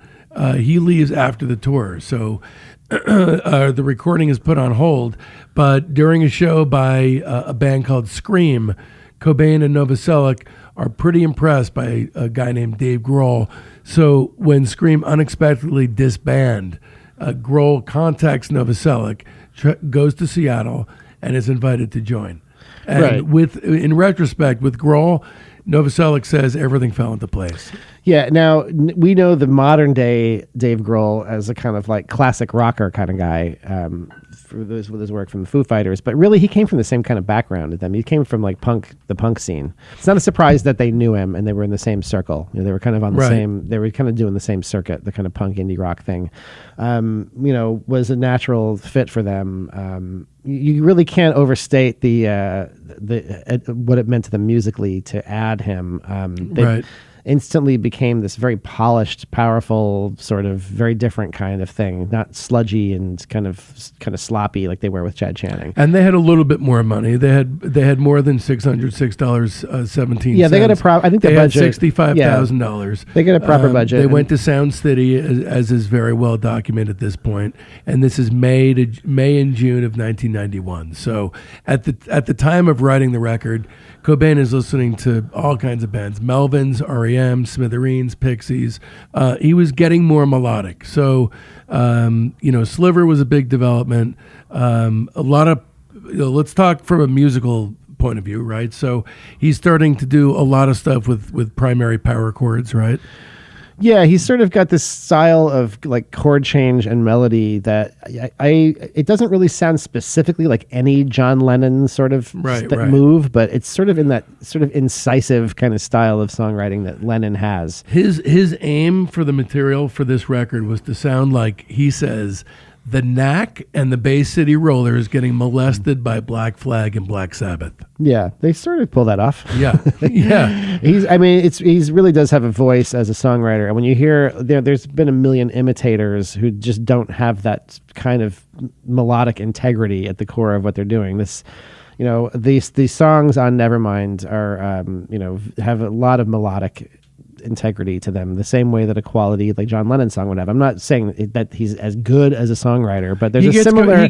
He leaves after the tour. So the recording is put on hold, but during a show by a band called Scream, Cobain and Novoselic are pretty impressed by a guy named Dave Grohl. So when Scream unexpectedly disband, Grohl contacts Novoselic, goes to Seattle, and is invited to join. And in retrospect, with Grohl, Novoselic says everything fell into place. Yeah, now we know the modern day Dave Grohl as a kind of like classic rocker kind of guy with his work from the Foo Fighters, but really he came from the same kind of background as them. He came from like the punk scene. It's not a surprise that they knew him and they were in the same circle. They were kind of on the same, they were kind of doing the same circuit, the kind of punk indie rock thing. Was a natural fit for them. You really can't overstate the what it meant to them musically to add him. They instantly became this very polished, powerful, sort of very different kind of thing, not sludgy and kind of sloppy like they were with Chad Channing. And they had a little bit more money. They had more than $606.17. Yeah, they got a I think the budget had $65,000. They got a proper budget. They went to Sound City, as is very well documented at this point, and this is May and June of 1991. So at the time of writing the record, Cobain is listening to all kinds of bands: Melvins, R.E.M., Smithereens, Pixies. He was getting more melodic. So, Sliver was a big development. A lot of, let's talk from a musical point of view, right? So he's starting to do a lot of stuff with primary power chords, right? Yeah, he's sort of got this style of like chord change and melody that it doesn't really sound specifically like any John Lennon sort of move, but it's sort of in that sort of incisive kind of style of songwriting that Lennon has. His aim for the material for this record was to sound like, he says, the Knack and the Bay City Rollers getting molested by Black Flag and Black Sabbath. Yeah, they sort of pull that off. Yeah, yeah. He's really does have a voice as a songwriter. And when you hear, there's been a million imitators who just don't have that kind of melodic integrity at the core of what they're doing. This, these songs on Nevermind are, have a lot of melodic integrity to them, the same way that a quality like John Lennon song would have. I'm not saying that he's as good as a songwriter, but he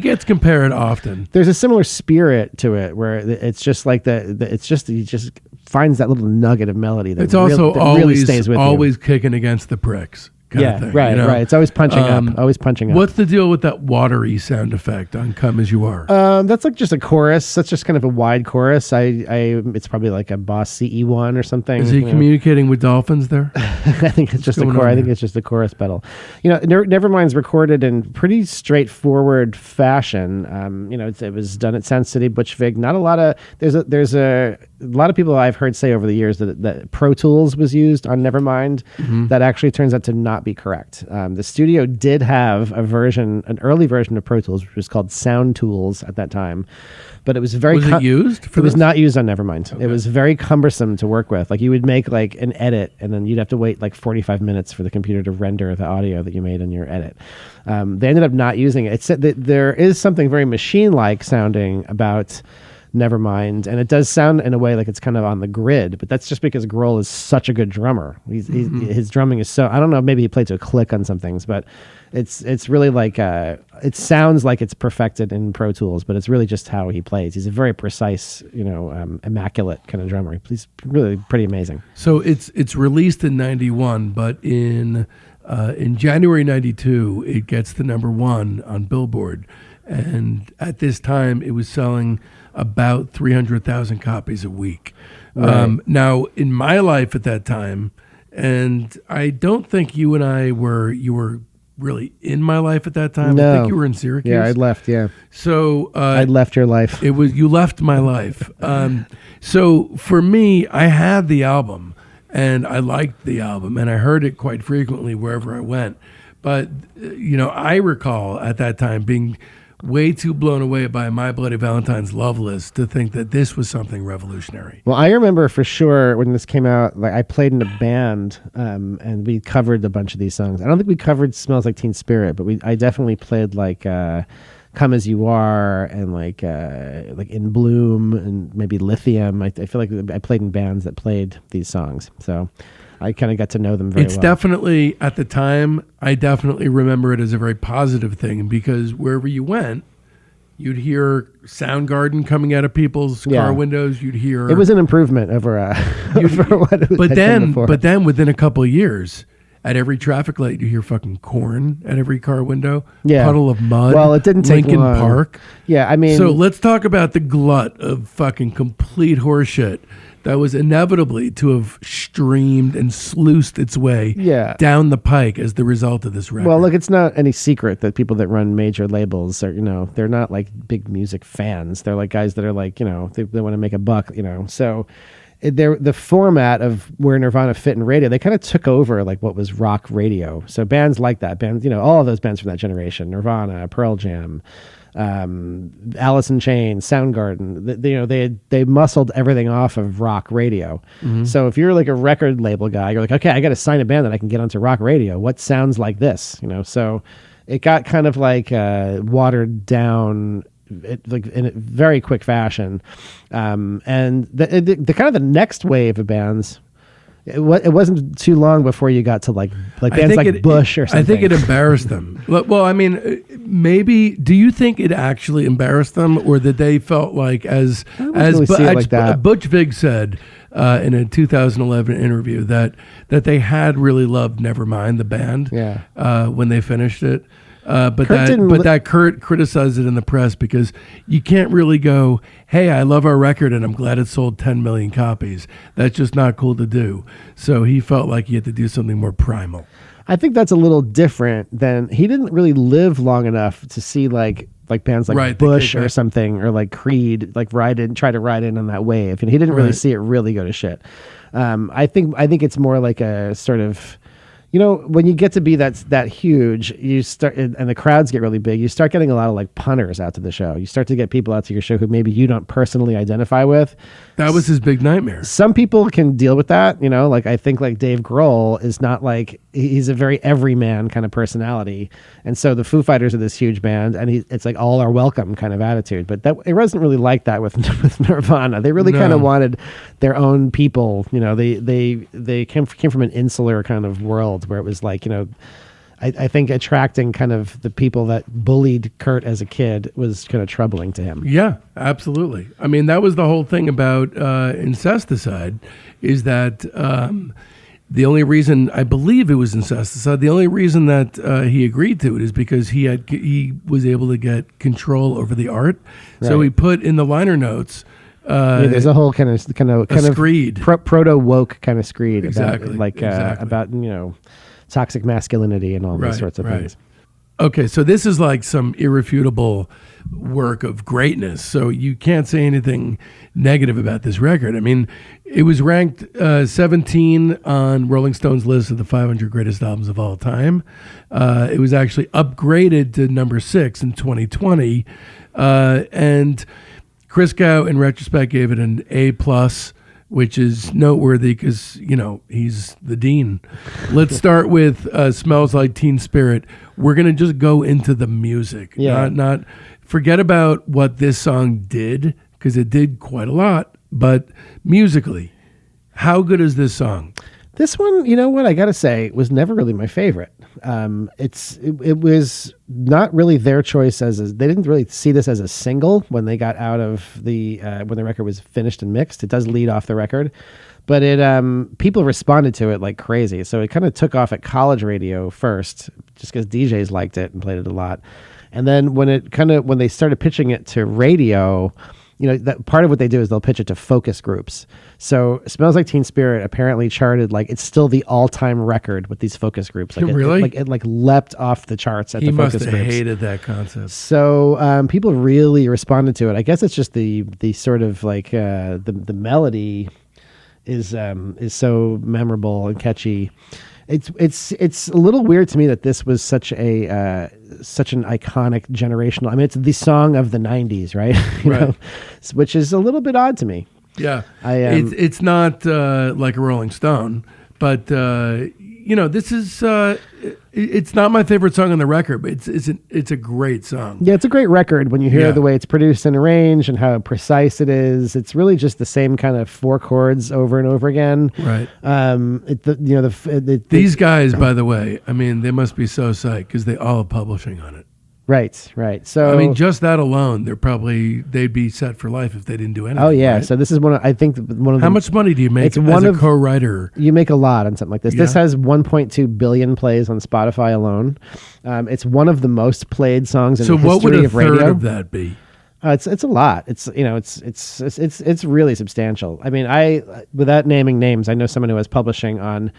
gets compared often. There's a similar spirit to it where it's just like he just finds that little nugget of melody that it's also really stays with always you. Kicking against the pricks. kind of thing. Right, right. It's always punching up. Always punching up. What's the deal with that watery sound effect on "Come As You Are"? That's like just a chorus. That's just kind of a wide chorus. It's probably like a Boss CE1 or something. Is he communicating with dolphins there? I think it's just a chorus. I think it's just a chorus pedal. Nevermind's recorded in pretty straightforward fashion. It was done at Sound City, Butch Vig. Not a lot of there's a lot of people I've heard say over the years that Pro Tools was used on Nevermind. Mm-hmm. That actually turns out to not be correct. The studio did have an early version of Pro Tools, which was called Sound Tools at that time, but it was very. Was it used? It was not used on Nevermind. Okay. It was very cumbersome to work with. Like you would make like an edit, and then you'd have to wait like 45 minutes for the computer to render the audio that you made in your edit. They ended up not using it. It said that there is something very machine-like sounding about Nevermind, and it does sound in a way like it's kind of on the grid, but that's just because Grohl is such a good drummer. His drumming is so, I don't know, maybe he played to a click on some things, but it's really like it sounds like it's perfected in Pro Tools, but it's really just how he plays. He's a very precise, immaculate kind of drummer. He's really pretty amazing. So it's released in '91, but in January '92 it gets the #1 on Billboard, and at this time it was selling about 300,000 copies a week. Right. Now, in my life at that time, and I don't think you were really in my life at that time. No. I think you were in Syracuse. Yeah, I'd left, yeah. So I'd left your life. You left my life. So for me, I had the album, and I liked the album, and I heard it quite frequently wherever I went. But, I recall at that time being way too blown away by My Bloody Valentine's Love List to think that this was something revolutionary. Well, I remember for sure when this came out, like I played in a band and we covered a bunch of these songs. I don't think we covered Smells Like Teen Spirit, but I definitely played like Come As You Are and like In Bloom and maybe Lithium. I feel like I played in bands that played these songs. So I kind of got to know them very well. It's definitely, at the time, I definitely remember it as a very positive thing because wherever you went, you'd hear Soundgarden coming out of people's car windows. You'd hear... It was an improvement over what it was before. But then within a couple of years, at every traffic light, you hear fucking Korn at every car window. Yeah. Puddle of Mud. Well, it didn't take Linkin long. Park. Yeah, I mean... So let's talk about the glut of fucking complete horseshit that was inevitably to have streamed and sluiced its way down the pike as the result of this record. Well, look, it's not any secret that people that run major labels are, they're not like big music fans. They're like guys that are like, they want to make a buck, So the format of where Nirvana fit in radio, they kind of took over like what was rock radio. So bands like that, all of those bands from that generation, Nirvana, Pearl Jam, Alice in Chains, Soundgarden, they muscled everything off of rock radio. Mm-hmm. So if you're like a record label guy, you're like, okay, I got to sign a band that I can get onto rock radio. What sounds like this? So it got kind of like watered down like in a very quick fashion. And the kind of the next wave of bands, it wasn't too long before you got to like bands like Bush or something. I think it embarrassed them. Well, I mean, maybe. Do you think it actually embarrassed them, or that they felt like as Butch Vig said in a 2011 interview that they had really loved Nevermind, the band, when they finished it. But Kurt criticized it in the press because you can't really go, hey, I love our record and I'm glad it sold 10 million copies. That's just not cool to do. So he felt like he had to do something more primal. I think that's a little different than, he didn't really live long enough to see like bands like Bush or something, or like Creed, like try to ride in on that wave. And he didn't really see it really go to shit. I think it's more like a sort of, when you get to be that huge, you start, and the crowds get really big, you start getting a lot of like punters out to the show. You start to get people out to your show who maybe you don't personally identify with. That was his big nightmare. Some people can deal with that, like I think like Dave Grohl is not like, he's a very everyman kind of personality. And so the Foo Fighters are this huge band, and it's like all are welcome kind of attitude. But it wasn't really like that with Nirvana. They really kind of wanted their own people. They came from an insular kind of world where it was like, I think attracting kind of the people that bullied Kurt as a kid was kind of troubling to him. Yeah, absolutely. I mean, that was the whole thing about Incesticide, is that The only reason, I believe it was Incesticide, the only reason that he agreed to it is because he was able to get control over the art. So Right. he put in the liner notes. There's a whole kind of screed. proto woke kind of screed Exactly, about toxic masculinity and all those sorts of things. Okay, so this is like some irrefutable work of greatness. So you can't say anything negative about this record. I mean, it was ranked 17 on Rolling Stone's list of the 500 greatest albums of all time. It was actually upgraded to number 6 in 2020. And Chris Gow, in retrospect, gave it an A+, which is noteworthy because, he's the dean. Let's start with Smells Like Teen Spirit. We're going to just go into the music. Yeah. Not forget about what this song did, because it did quite a lot, but musically, how good is this song? This one, you know what, I got to say, was never really my favorite. It was not really their choice they didn't really see this as a single when they got out of when the record was finished and mixed. It does lead off the record, but people responded to it like crazy. So it kind of took off at college radio first, just because DJs liked it and played it a lot. And then when they started pitching it to radio, that part of what they do is they'll pitch it to focus groups. So Smells Like Teen Spirit apparently charted, it's still the all-time record with these focus groups. Really? It leapt off the charts at the focus groups. He must have hated that concept. So people really responded to it. I guess it's just the sort of the melody is so memorable and catchy. It's a little weird to me that this was such an iconic generational. I mean, it's the song of the '90s, right? Right. Which is a little bit odd to me. Yeah, it's not like a Rolling Stone, but this is it's not my favorite song on the record, but it's a great song. Yeah, it's a great record when you hear the way it's produced and arranged and how precise it is. It's really just the same kind of 4 chords over and over again. Right. These guys, by the way, I mean, they must be so psyched because they all have publishing on it. Right. So I mean, just that alone, they'd be set for life if they didn't do anything. Oh yeah. Right? So this is one of the. How much money do you make as a co-writer? You make a lot on something like this. Yeah. This has 1.2 billion plays on Spotify alone. It's one of the most played songs in the history of radio. So what would a third of that be? It's a lot. It's really substantial. I mean, without naming names, I know someone who has publishing on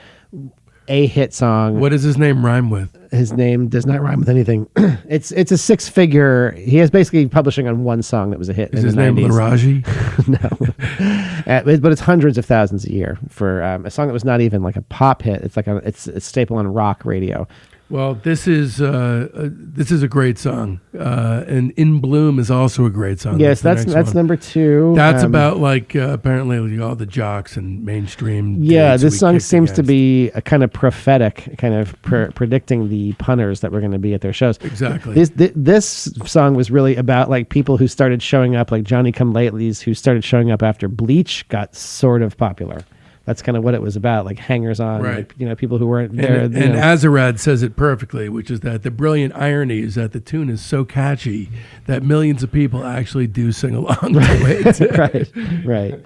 a hit song. What does his name rhyme with? His name does not rhyme with anything. It's a 6-figure. He has basically publishing on one song that was a hit. Is in his the name 90s. Laraji? No, but it's hundreds of thousands a year for a song that was not even like a pop hit. It's it's a staple on rock radio. Well, this is a great song, and "In Bloom" is also a great song. Yes, that's number 2. That's about apparently all the jocks and mainstream. Yeah, this song seems to be a kind of prophetic, kind of predicting the punters that were going to be at their shows. Exactly. This song was really about people who started showing up, like Johnny Come Latelys, who started showing up after Bleach got sort of popular. That's kind of what it was about, like hangers on, right. People who weren't there. And Azarad says it perfectly, which is that the brilliant irony is that the tune is so catchy that millions of people actually do sing along to it. Right.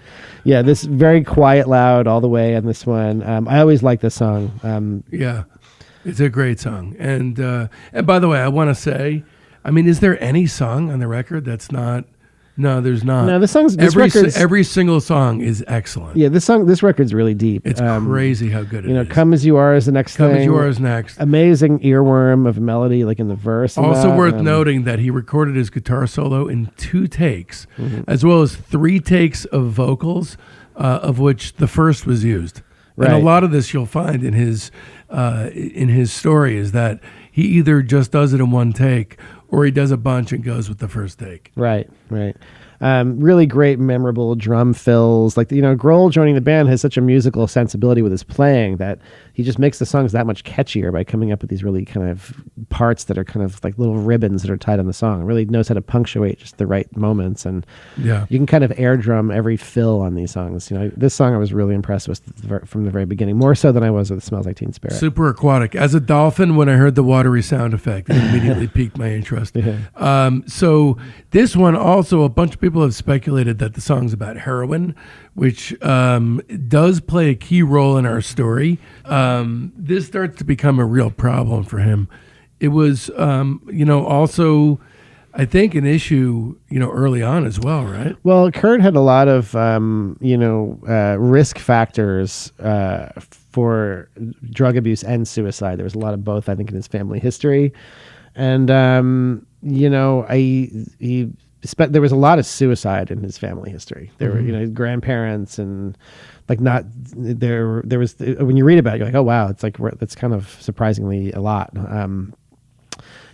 Yeah, this very quiet, loud all the way on this one. I always like this song. Yeah, it's a great song. And by the way, I want to say, I mean, is there any song on the record that's not? No, there's not. No, every single song is excellent. Yeah, this record's really deep. It's crazy how good it is. "Come As You Are" is the next thing. "Come As You Are" is next. Amazing earworm of a melody, like in the verse. Also worth noting that he recorded his guitar solo in 2 takes, as well as 3 takes of vocals, of which the first was used. Right. And a lot of this you'll find in his story is that he either just does it in 1 take or he does a bunch and goes with the first take. Right. Really great, memorable drum fills. Grohl joining the band has such a musical sensibility with his playing that he just makes the songs that much catchier by coming up with these really kind of parts that are kind of like little ribbons that are tied on the song. It really knows how to punctuate just the right moments, and Yeah. you can kind of air drum every fill on these songs. This song I was really impressed with from the very beginning, more so than I was with "Smells Like Teen Spirit." Super aquatic. As a dolphin, when I heard the watery sound effect, it immediately piqued my interest. Yeah. So this one also, a bunch of people have speculated that the song's about heroin, which does play a key role in our story. This starts to become a real problem for him. It was, also, I think, an issue, early on as well, right? Well, Kurt had a lot of, risk factors for drug abuse and suicide. There was a lot of both, I think, in his family history. And, there was a lot of suicide in his family history. There were, his grandparents and there was, when you read about it, you're like, oh, wow, it's like, that's kind of surprisingly a lot.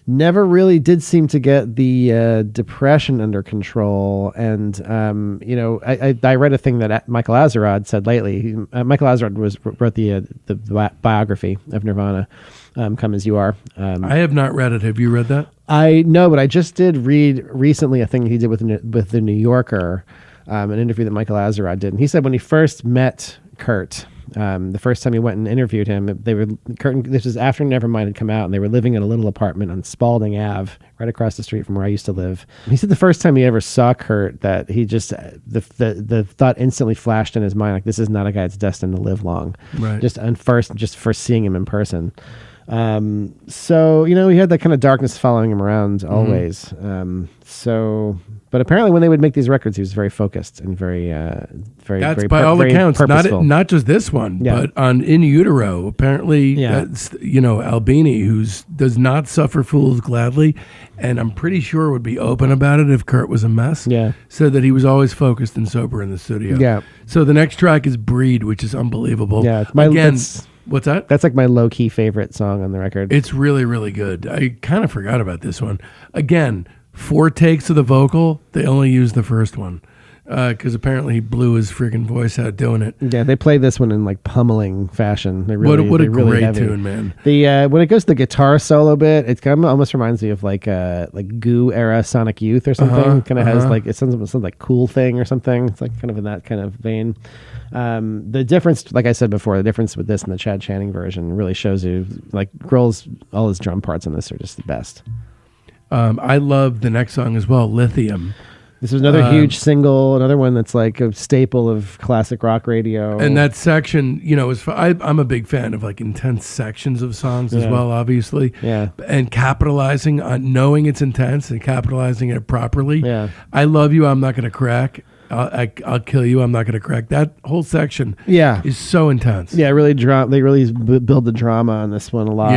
Never really did seem to get the depression under control. And, I read a thing that Michael Azerrad said lately. Michael Azerrad wrote the biography of Nirvana, Come As You Are. I have not read it. Have you read that? I know, but I just did read recently a thing he did with the New Yorker, an interview that Michael Azerrad did. And he said when he first met Kurt, the first time he went and interviewed him, this was after Nevermind had come out, and they were living in a little apartment on Spalding Ave, right across the street from where I used to live. He said the first time he ever saw Kurt, that he just the thought instantly flashed in his mind, like, this is not a guy that's destined to live long. Right. Just first seeing him in person. So he had that kind of darkness following him around always. But apparently when they would make these records, he was very focused and very that's by all accounts, purposeful. not just this one, but on In Utero. Apparently, that's, Albini, who does not suffer fools gladly, and I'm pretty sure would be open about it if Kurt was a mess. Yeah. Said that he was always focused and sober in the studio. Yeah. So the next track is Breed, which is unbelievable. Yeah. What's that? That's like my low-key favorite song on the record. It's really, really good. I kind of forgot about this one. Again, 4 takes of the vocal. They only used the first one because apparently he blew his freaking voice out doing it. Yeah, they play this one in like pummeling fashion. What a really great heavy. tune, man. The when it goes to the guitar solo bit, it kind of almost reminds me of like Goo era Sonic Youth or something. Kind of has like it sounds like Cool Thing or something. It's like kind of in that kind of vein. The difference, like I said before, the difference with this and the Chad Channing version really shows you, like, Grohl's, all his drum parts on this are just the best. I love the next song as well, Lithium. This was another huge single, another one that's like a staple of classic rock radio. And that section, I'm a big fan of like intense sections of songs as well, obviously. Yeah. And capitalizing on knowing it's intense and capitalizing it properly. Yeah. I love you, I'm not going to crack. I'll kill you, I'm not going to crack. That whole section is so intense. Yeah, they really build the drama on this one a lot.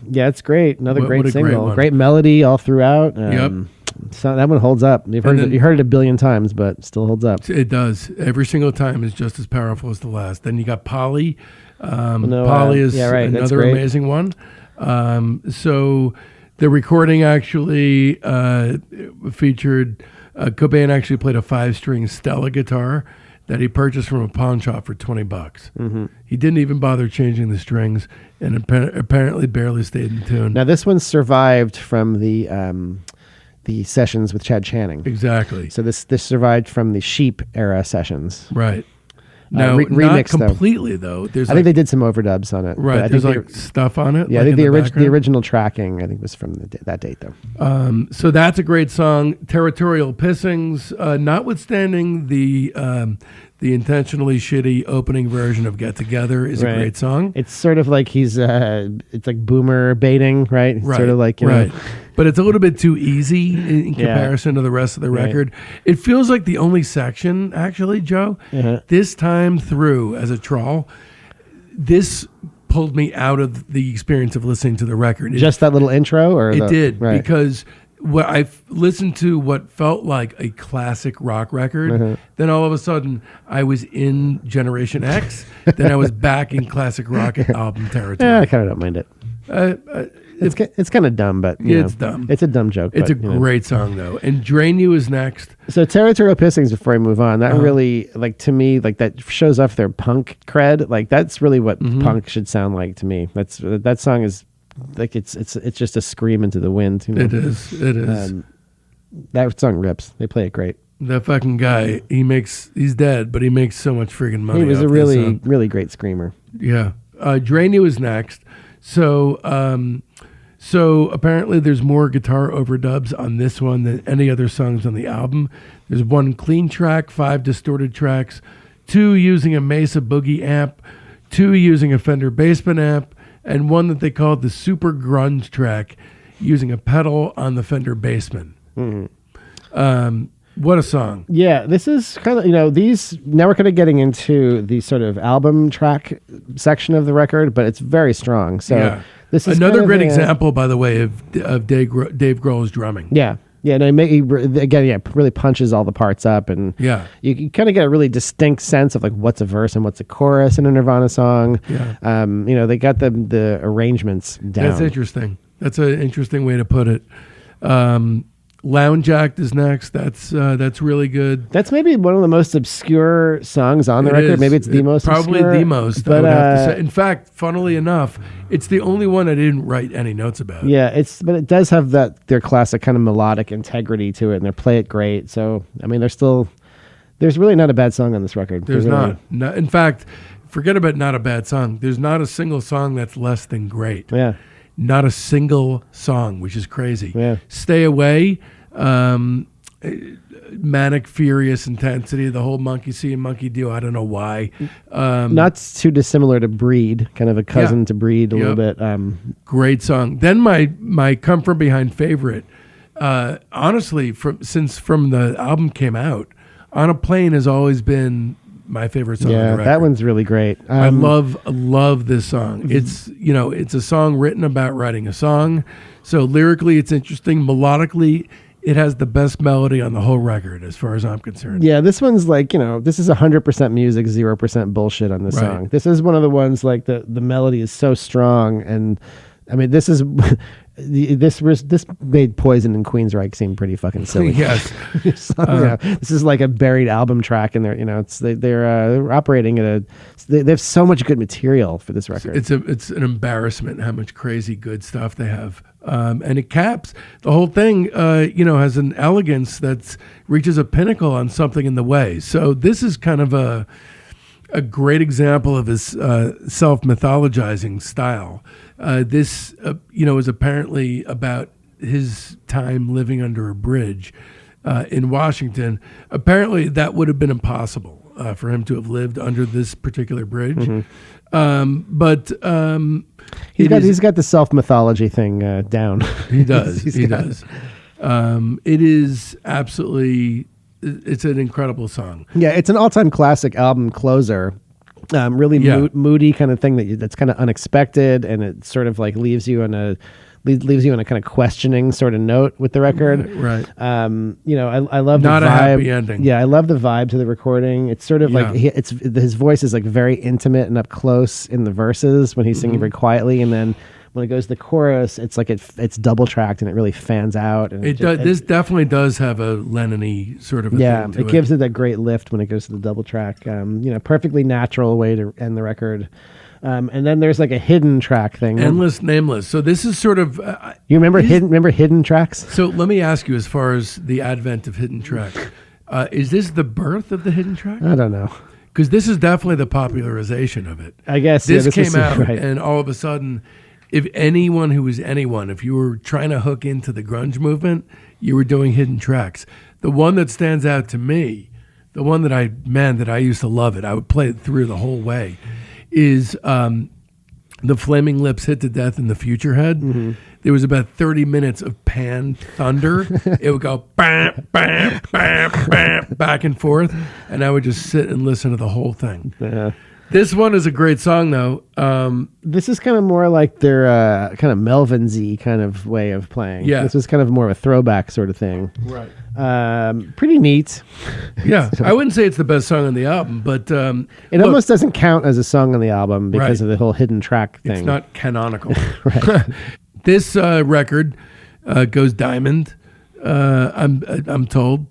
Yeah, it's great. Another great single. Great melody all throughout. So that one holds up. You heard it a billion times, but it still holds up. It does. Every single time is just as powerful as the last. Then you got Polly. Polly is another amazing one. So the recording actually featured... Cobain actually played a 5-string Stella guitar that he purchased from a pawn shop for $20. Mm-hmm. He didn't even bother changing the strings, and apparently barely stayed in tune. Now this one survived from the sessions with Chad Channing. Exactly. So this survived from the Sheep era sessions. Right. Now, remix, not completely though. I think they did some overdubs on it. Right. There's like stuff on it. Yeah, like I think the original tracking, I think, was from that date though. So that's a great song. Territorial Pissings, notwithstanding the intentionally shitty opening version of Get Together, is a great song. It's sort of like it's like boomer baiting, right? It's sort of like, you know. But it's a little bit too easy in comparison to the rest of the record. It feels like the only section, actually, Joe, this time through as a trawl, this pulled me out of the experience of listening to the record. Just that little intro? It did, because I listened to what felt like a classic rock record. Then all of a sudden, I was in Generation X. Then I was back in classic rock album territory. I kind of don't mind it. It's kind of dumb, but it's dumb. It's a dumb joke. It's a great song though. And Drain You is next. So Territorial Pissings, before I move on, that really, like, to me, like, that shows off their punk cred. Like, that's really what punk should sound like to me. That song is like it's just a scream into the wind. You know? It is. That song rips. They play it great. That fucking guy, he's dead, but he makes so much friggin' money. He was off a this really, song. really great screamer. Yeah. Drainy was next. So apparently there's more guitar overdubs on this one than any other songs on the album. There's 1 clean track, 5 distorted tracks, 2 using a Mesa Boogie amp, 2 using a Fender Bassman amp, and 1 that they called the Super Grunge track using a pedal on the Fender Bassman. Mm-hmm. What a song. Yeah, this is kind of, these, now we're kind of getting into the sort of album track section of the record, but it's very strong. So yeah. This is another great example, by the way, of Dave Grohl's drumming. Yeah. Yeah, and really punches all the parts up, and you kind of get a really distinct sense of like what's a verse and what's a chorus in a Nirvana song. Yeah. They got the arrangements down. That's interesting. That's an interesting way to put it. Lounge Act is next. That's really good. That's maybe one of the most obscure songs on the record. Maybe it's the most probably obscure, the most. But I would have to say. In fact, funnily enough, it's the only one I didn't write any notes about. Yeah, but it does have their classic kind of melodic integrity to it, and they play it great. So I mean, there's really not a bad song on this record. There's not. In fact, forget about not a bad song. There's not a single song that's less than great. Yeah. Not a single song, which is crazy. Yeah. Stay Away, manic, furious intensity, the whole monkey see and monkey do. I don't know why. Not too dissimilar to Breed, kind of a cousin to Breed a little bit. Great song. Then my Come From Behind favorite, honestly, from the album came out, On a Plane has always been my favorite song on the record. That one's really great. I love this song. It's a song written about writing a song. So lyrically, it's interesting. Melodically, it has the best melody on the whole record, as far as I'm concerned. Yeah, this one's like, this is 100% music, 0% bullshit on this song. This is one of the ones like the melody is so strong, and I mean, this is this made Poison and Queensryche seem pretty fucking silly. Yes. This is like a buried album track, and they're operating at they have so much good material for this record. It's an embarrassment how much crazy good stuff they have. And it caps the whole thing, has an elegance that reaches a pinnacle on something in the way. So this is kind of a great example of his self-mythologizing style. This is apparently about his time living under a bridge in Washington. Apparently, that would have been impossible for him to have lived under this particular bridge. Mm-hmm. He's got the self-mythology thing down. He does. He does. It is absolutely. It's an incredible song. Yeah, it's an all-time classic album closer. Really moody kind of thing that's kind of unexpected, and it sort of like leaves you in a kind of questioning sort of note with the record. Right. I love not the vibe. A happy ending. Yeah, I love the vibe to the recording. It's sort of like his voice is like very intimate and up close in the verses when he's singing very quietly, and then when it goes to the chorus, it's like it's double tracked and it really fans out. And this definitely does have a Lennon-y sort of a thing to it gives it that great lift when it goes to the double track. Perfectly natural way to end the record. And then there's like a hidden track thing. Endless, Nameless. So this is sort of... you remember hidden tracks? So let me ask you, as far as the advent of hidden tracks, is this the birth of the hidden track? I don't know. Because this is definitely the popularization of it. I guess. This came out and all of a sudden... If you were trying to hook into the grunge movement, you were doing hidden tracks. The one that stands out to me, the one that I used to love it, I would play it through the whole way, is the Flaming Lips Hit to Death in the Future Head. Mm-hmm. There was about 30 minutes of pan thunder. It would go bam, bam, bam, bam, back and forth, and I would just sit and listen to the whole thing. Yeah. This one is a great song, though. This is kind of more like their kind of Melvin-y kind of way of playing. Yeah. This was kind of more of a throwback sort of thing. Right. Pretty neat. Yeah. I wouldn't say it's the best song on the album, but... it almost doesn't count as a song on the album because of the whole hidden track thing. It's not canonical. Right. This record goes diamond, I'm told.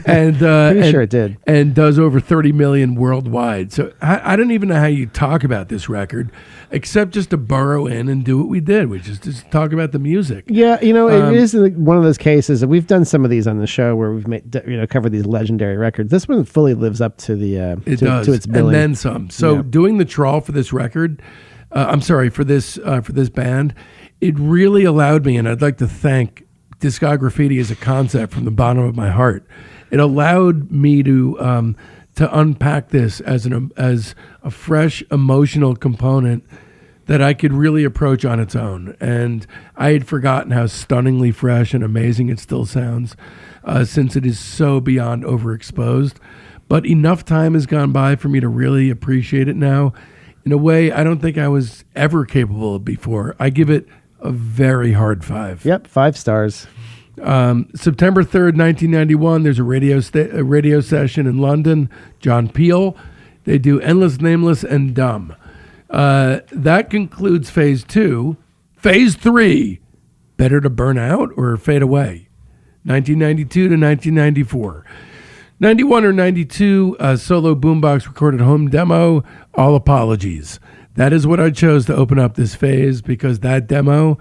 and Pretty sure it did. and does over 30 million worldwide. So I don't even know how you talk about this record, except just to burrow in and do what we did, which is just talk about the music. Yeah, it is one of those cases that we've done some of these on the show where we've covered these legendary records. This one fully lives up to the to its billing, and then some. So doing the trawl for this record, for this band, it really allowed me, and I'd like to thank Discograffiti as a concept from the bottom of my heart. It allowed me to unpack this as a fresh emotional component that I could really approach on its own. And I had forgotten how stunningly fresh and amazing it still sounds, since it is so beyond overexposed. But enough time has gone by for me to really appreciate it now in a way I don't think I was ever capable of before. I give it a very hard 5. Yep, 5 stars. September 3rd, 1991, there's a radio session in London. John Peel. They do Endless, Nameless, and Dumb. That concludes phase 2. Phase 3, Better to Burn Out or Fade Away, 1992 to 1994. 91 or 92, solo boombox recorded home demo, All Apologies. That is what I chose to open up this phase, because that demo,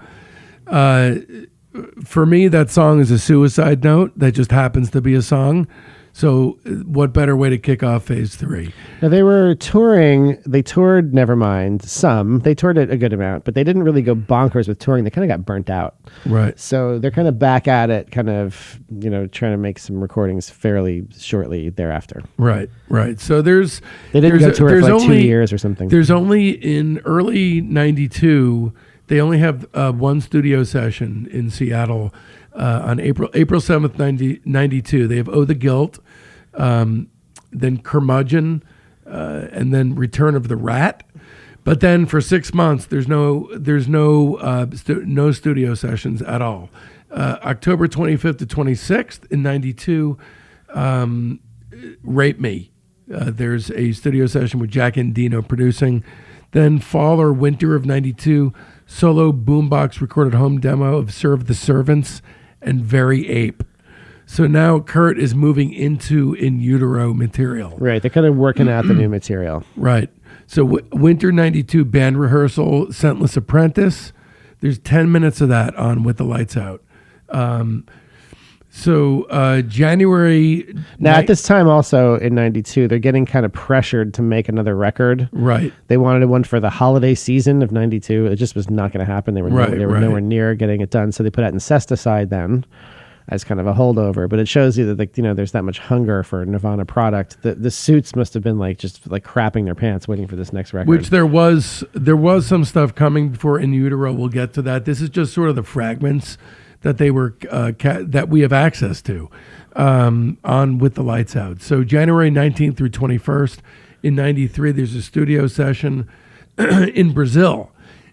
for me, that song is a suicide note that just happens to be a song. So what better way to kick off phase 3? Now, they were touring. They toured Nevermind some. They toured it a good amount, but they didn't really go bonkers with touring. They kind of got burnt out. Right. So they're kind of back at it, kind of, trying to make some recordings fairly shortly thereafter. Right. So they didn't go tour for like 2 years or something. There's only, in early 92, they only have one studio session in Seattle on April 7th, 92. They have Oh the Guilt, then Curmudgeon, and then Return of the Rat. But then for 6 months, there's no studio sessions at all. October 25th to 26th in 92, Rape Me. There's a studio session with Jack Endino producing. Then fall or winter of 92, solo boombox recorded home demo of Serve the Servants and Very Ape. So now Kurt is moving into In Utero material. Right, they're kind of working out the new material. Right. So winter 92, band rehearsal, Scentless Apprentice. There's 10 minutes of that on With the Lights Out. January... Now, at this time also in 92, they're getting kind of pressured to make another record. Right. They wanted one for the holiday season of 92. It just was not going to happen. They were nowhere near getting it done. So they put out Incesticide then as kind of a holdover. But it shows you that there's that much hunger for Nirvana product. The Suits must have been just crapping their pants waiting for this next record. Which there was some stuff coming before In Utero. We'll get to that. This is just sort of the fragments that they were that we have access to on With the Lights Out. So January 19th through 21st in 93, there's a studio session in Brazil.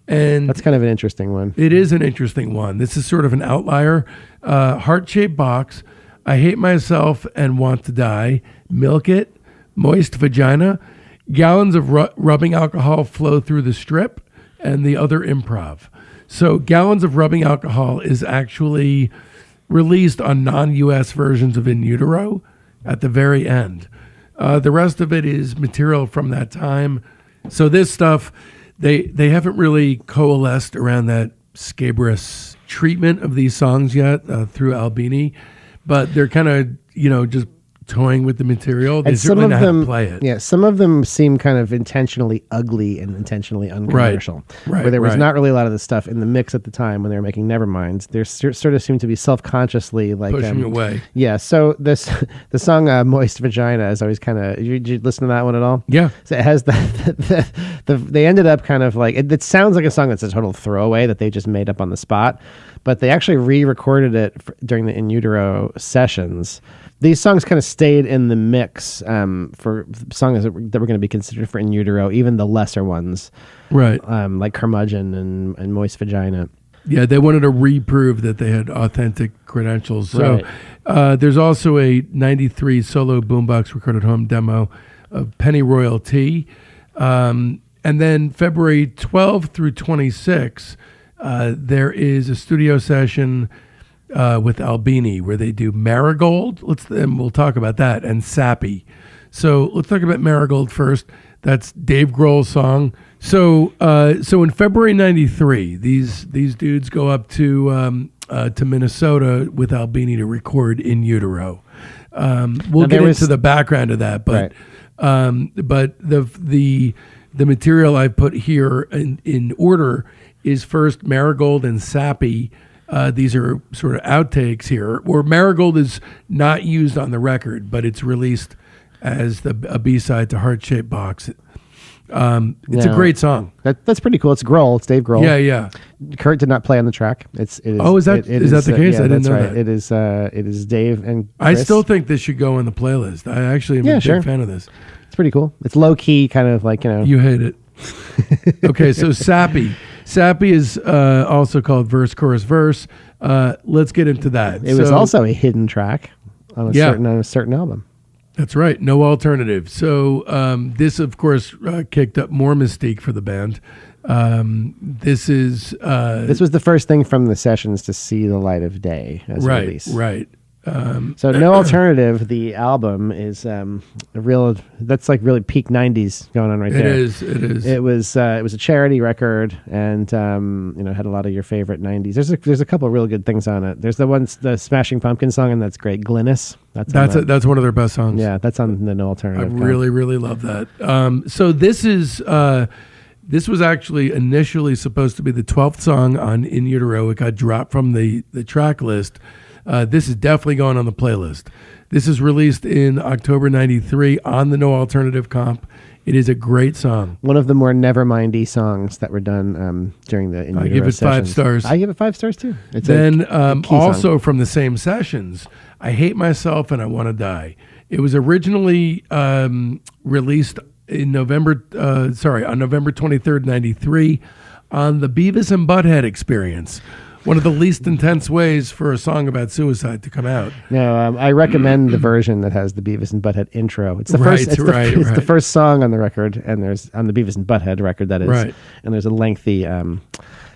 And that's kind of an interesting one. It is an interesting one. This is sort of an outlier. Heart-shaped box, I Hate Myself and Want to Die, Milk It, Moist Vagina, Gallons of Rubbing Alcohol Flow Through the Strip, and the other improv. So Gallons of Rubbing Alcohol is actually released on non-US versions of In Utero at the very end. The rest of it is material from that time. So this stuff, they haven't really coalesced around that scabrous treatment of these songs yet through Albini, but they're kind of, just toying with the material. They certainly know how to play it. Yeah, some of them seem kind of intentionally ugly and intentionally uncommercial. Right, where there was not really a lot of the stuff in the mix at the time when they were making Nevermind. They sort of seemed to be self-consciously pushing away. Yeah, so the song Moist Vagina is always kind of... Did you listen to that one at all? Yeah. So it has they ended up kind of it sounds like a song that's a total throwaway that they just made up on the spot, but they actually re-recorded it during the In Utero sessions. These songs kind of stayed in the mix for songs that were going to be considered for In Utero, even the lesser ones, right? Like Curmudgeon and Moist Vagina. Yeah, they wanted to reprove that they had authentic credentials. So right. There's also a 93 solo boombox recorded home demo of Penny Royalty. And then February 12 through 26, there is a studio session with Albini, where they do Marigold. And we'll talk about that, and Sappy. So let's talk about Marigold first. That's Dave Grohl's song. So in February '93, these dudes go up to Minnesota with Albini to record In Utero. We'll get into the background of that, but the material I put here in order is first Marigold and Sappy. These are sort of outtakes here, where Marigold is not used on the record, but it's released as a B-side to Heart Shaped Box. It's a great song. That's pretty cool. It's Grohl. It's Dave Grohl. Yeah. Kurt did not play on the track. It is. Oh, is that the case? Yeah, I didn't know right. that. It is Dave and I Chris. still think this should go on the playlist. I actually am a big fan of this. It's pretty cool. It's low key, kind of like, You hate it. Okay, so Sappy. Sappy is also called Verse, Chorus, Verse. Let's get into that. It was also a hidden track on a certain album. That's right. No alternative. So this, of course, kicked up more mystique for the band. This was the first thing from the sessions to see the light of day as a release. Right. So No Alternative, the album, is that's like really peak 90s going on right there. It is. It was a charity record, and had a lot of your favorite 90s. There's a couple of really good things on it. There's the Smashing Pumpkins song, and that's great. Glynis. That's one of their best songs. Yeah, that's on the No Alternative. I really love that. So this was actually initially supposed to be the 12th song on In Utero. It got dropped from the track list. This is definitely going on the playlist. This is released in October '93 on the No Alternative comp. It is a great song. One of the more Nevermindy songs that were done during the In Utero I give it sessions. 5 stars. I give it 5 stars too. It's then a key also song. from the same sessions, I Hate Myself and I Want to Die. It was originally released in November 23rd, '93 on the Beavis and Butthead Experience. One of the least intense ways for a song about suicide to come out. No, I recommend the version that has the Beavis and Butthead intro. It's the first. It's the first song on the record, and there's on the Beavis and Butthead record that is, right. And there's a lengthy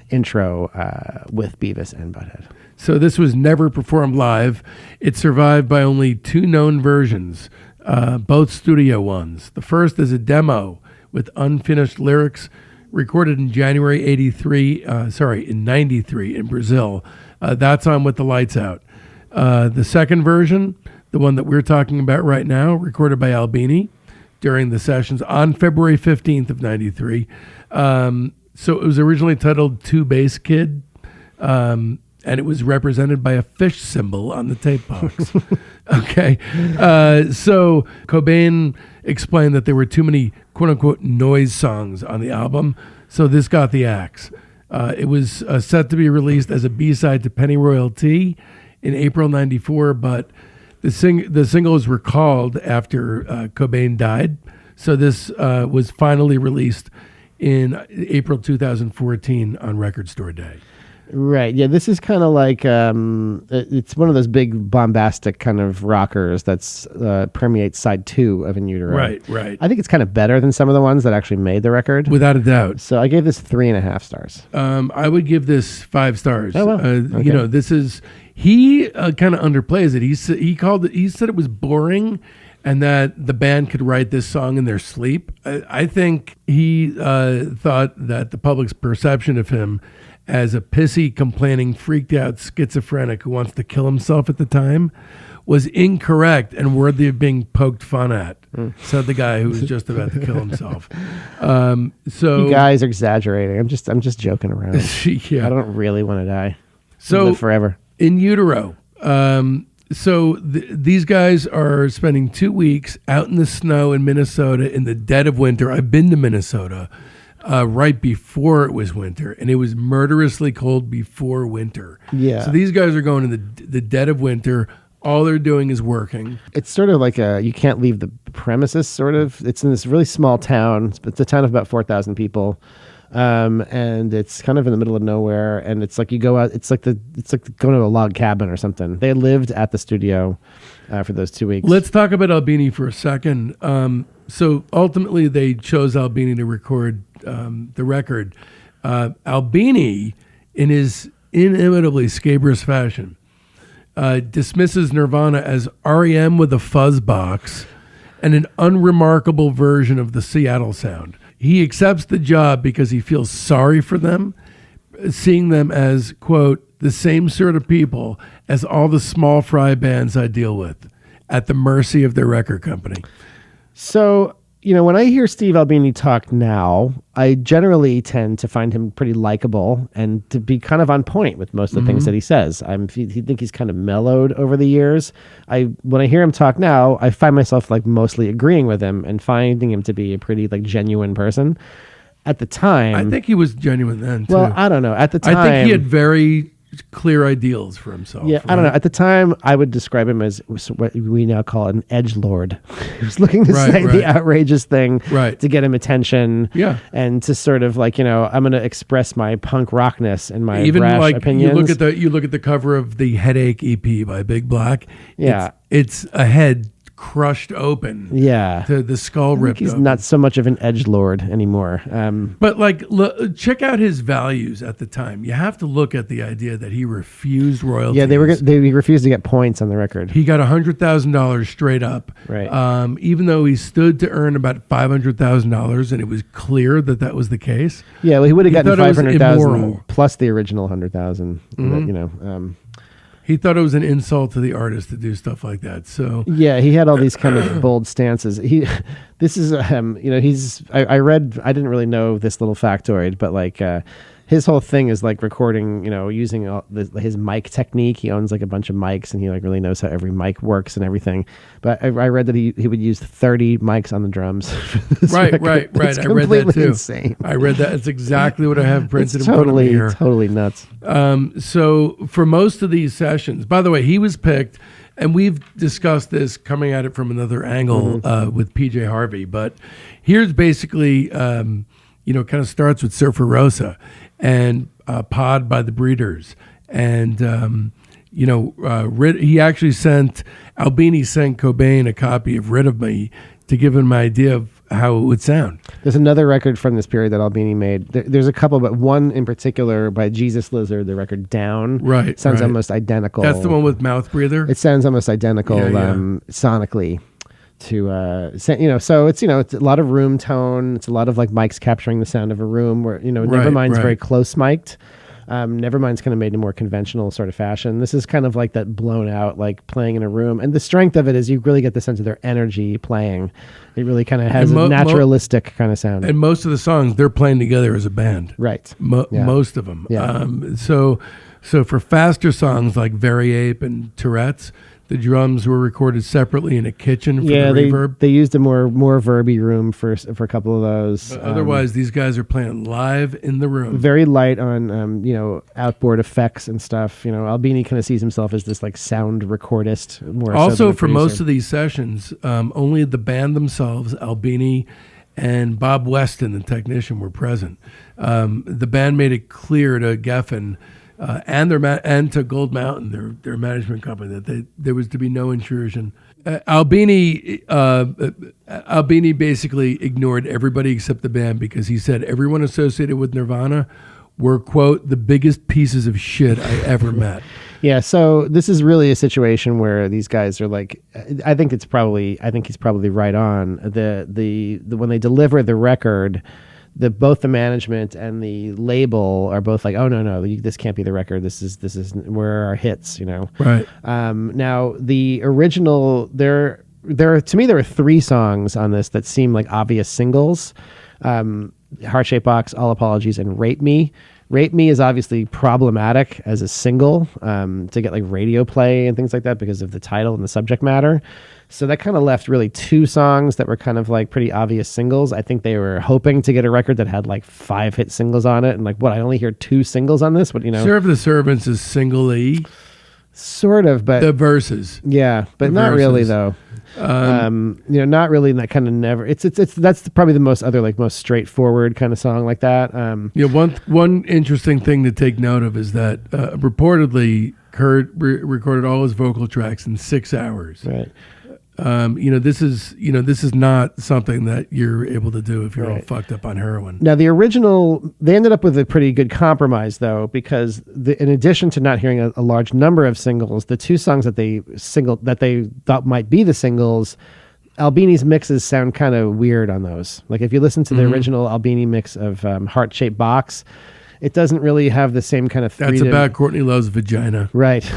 intro with Beavis and Butthead. So this was never performed live. It survived by only 2 known versions, both studio ones. The first is a demo with unfinished lyrics, recorded in January in '93 in Brazil. That's on With the Lights Out. The second version, the one that we're talking about right now, recorded by Albini during the sessions on February 15th of '93. So it was originally titled Two Bass Kid, and it was represented by a fish symbol on the tape box. Okay. So Cobain explained that there were too many quote-unquote noise songs on the album, so this got the axe. It was set to be released as a B-side to Pennyroyal Tea in April '94, but the single was recalled after Cobain died, so this was finally released in April 2014 on Record Store Day. Right. Yeah, this is kind of like it's one of those big bombastic kind of rockers that's permeates side 2 of In Utero. Right. I think it's kind of better than some of the ones that actually made the record. Without a doubt. So I gave this 3.5 stars. I would give this 5 stars. Oh, wow. Okay. This is he kind of underplays it. He said it was boring, and that the band could write this song in their sleep. I think he thought that the public's perception of him as a pissy, complaining, freaked out schizophrenic who wants to kill himself at the time was incorrect and worthy of being poked fun at, said the guy who was just about to kill himself. So you guys are exaggerating. I'm just joking around. Yeah. I don't really want to die. So live forever. In Utero. These guys are spending 2 weeks out in the snow in Minnesota in the dead of winter. I've been to Minnesota right before it was winter, and it was murderously cold before winter. Yeah. So these guys are going in the dead of winter. All they're doing is working. It's sort of like you can't leave the premises, sort of. It's in this really small town. It's a town of about 4,000 people. And it's kind of in the middle of nowhere, and it's like you go out. It's like going to a log cabin or something. They lived at the studio for those 2 weeks. Let's talk about Albini for a second. So ultimately, they chose Albini to record the record. Albini, in his inimitably scabrous fashion, dismisses Nirvana as REM with a fuzz box and an unremarkable version of the Seattle sound. He accepts the job because he feels sorry for them, seeing them as, quote, the same sort of people as all the small fry bands I deal with, at the mercy of their record company. So, when I hear Steve Albini talk now, I generally tend to find him pretty likable and to be kind of on point with most of the things that he says. I think he's kind of mellowed over the years. When I hear him talk now, I find myself like mostly agreeing with him and finding him to be a pretty like genuine person. At the time, I think he was genuine then, too. Well, I don't know. At the time, I think he had very clear ideals for himself. Yeah, right? I don't know. At the time, I would describe him as what we now call an edgelord. He was looking to say the outrageous thing to get him attention. Yeah, and to sort of like I'm going to express my punk rockness and my brash opinions. You look at the cover of the Headache EP by Big Black. Yeah, it's a head crushed open. Yeah, the skull ripped. He's open. Not so much of an edgelord anymore. But check out his values at the time. You have to look at the idea that he refused royalties. Yeah, they refused to get points on the record. He got $100,000 straight up. Right. Even though he stood to earn about $500,000, and it was clear that was the case. Yeah, well, he would have gotten $500,000 plus the original $100,000. He thought it was an insult to the artist to do stuff like that. So yeah, he had all these kind of bold stances. I didn't really know this little factoid, but like his whole thing is like recording, using his mic technique. He owns like a bunch of mics, and he like really knows how every mic works and everything. But I read that he would use 30 mics on the drums. Right. It's I read that too. Insane. I read that. It's exactly what I have printed it's in front of me here. Totally nuts. So for most of these sessions, by the way, he was picked, and we've discussed this coming at it from another angle with PJ Harvey. But here's basically, kind of starts with Surfer Rosa and Pod by the Breeders. And, he actually Albini sent Cobain a copy of Rid of Me to give him an idea of how it would sound. There's another record from this period that Albini made. There's a couple, but one in particular by Jesus Lizard, the record Down. Right. Sounds almost identical. That's the one with Mouth Breather? It sounds almost identical sonically. So it's a lot of room tone. It's a lot of like mics capturing the sound of a room. Where Nevermind's very close mic'd. Nevermind's kind of made in a more conventional sort of fashion. This is kind of like that blown out, like playing in a room. And the strength of it is you really get the sense of their energy playing. It really kind of has a naturalistic kind of sound. And most of the songs they're playing together as a band. Right. Most of them. Yeah. So for faster songs like Very Ape and Tourette's, the drums were recorded separately in a kitchen for the reverb. They used a more verby room for a couple of those. But otherwise, these guys are playing live in the room. Very light on outboard effects and stuff. Albini kind of sees himself as this like sound recordist. More also, for most of these sessions, only the band themselves, Albini and Bob Weston, the technician, were present. The band made it clear to Geffen and to Gold Mountain, their management company, that there was to be no intrusion. Albini basically ignored everybody except the band because he said everyone associated with Nirvana were, quote, the biggest pieces of shit I ever met. Yeah, so this is really a situation where these guys are like, I think he's probably right on. The when they deliver the record, both the management and the label are both like, oh no, this can't be the record. This is where are our hits, Right. Now the original, there to me there were 3 songs on this that seem like obvious singles. Heart-Shaped Box, All Apologies, and Rape Me. Rape Me is obviously problematic as a single to get like radio play and things like that because of the title and the subject matter. So that kind of left really 2 songs that were kind of like pretty obvious singles. I think they were hoping to get a record that had like 5 hit singles on it. And like, I only hear 2 singles on this? Serve the Servants is single E. Sort of, but... The verses. Yeah, but not really though. Not really in that kind of never. That's probably the most straightforward kind of song like that. One interesting thing to take note of is that reportedly Kurt recorded all his vocal tracks in 6 hours. Right. This is not something that you're able to do if you're all fucked up on heroin. Now, the original, they ended up with a pretty good compromise, though, because in addition to not hearing a large number of singles, the two songs that they thought might be the singles, Albini's mixes sound kind of weird on those. Like if you listen to the original Albini mix of Heart-Shaped Box, it doesn't really have the same kind of That's about Courtney Love's vagina. Right.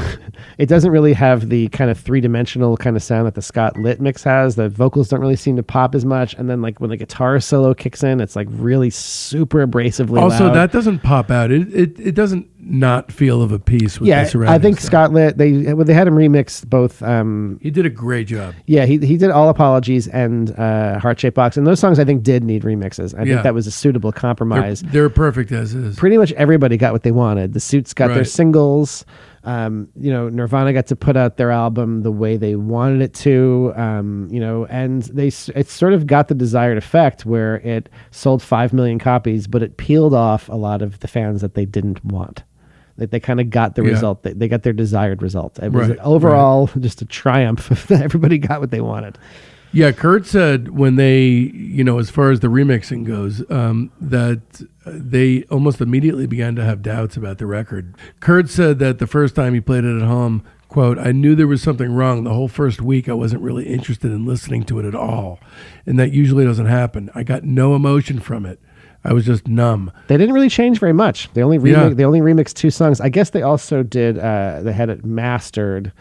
It doesn't really have the kind of three-dimensional kind of sound that the Scott Litt mix has. The vocals don't really seem to pop as much. And then like when the guitar solo kicks in, it's like really super abrasively also, loud. that doesn't pop out. It doesn't not feel of a piece with the surrounding I think stuff. Scott Litt, they had him remix both. He did a great job. Yeah, he did All Apologies and Heart-Shaped Box. And those songs I think did need remixes. I think that was a suitable compromise. They're perfect as is. Pretty much everybody got what they wanted. The Suits got their singles. Nirvana got to put out their album the way they wanted it to. And it sort of got the desired effect where it sold 5 million copies, but it peeled off a lot of the fans that they didn't want. They kind of got the result. They got their desired result. It was overall just a triumph. Everybody got what they wanted. Yeah, Kurt said when they, as far as the remixing goes, that they almost immediately began to have doubts about the record. Kurt said that the first time he played it at home, quote, "I knew there was something wrong. The whole first week I wasn't really interested in listening to it at all. And that usually doesn't happen. I got no emotion from it. I was just numb." They didn't really change very much. They only remixed 2 songs. I guess they also did. They had it mastered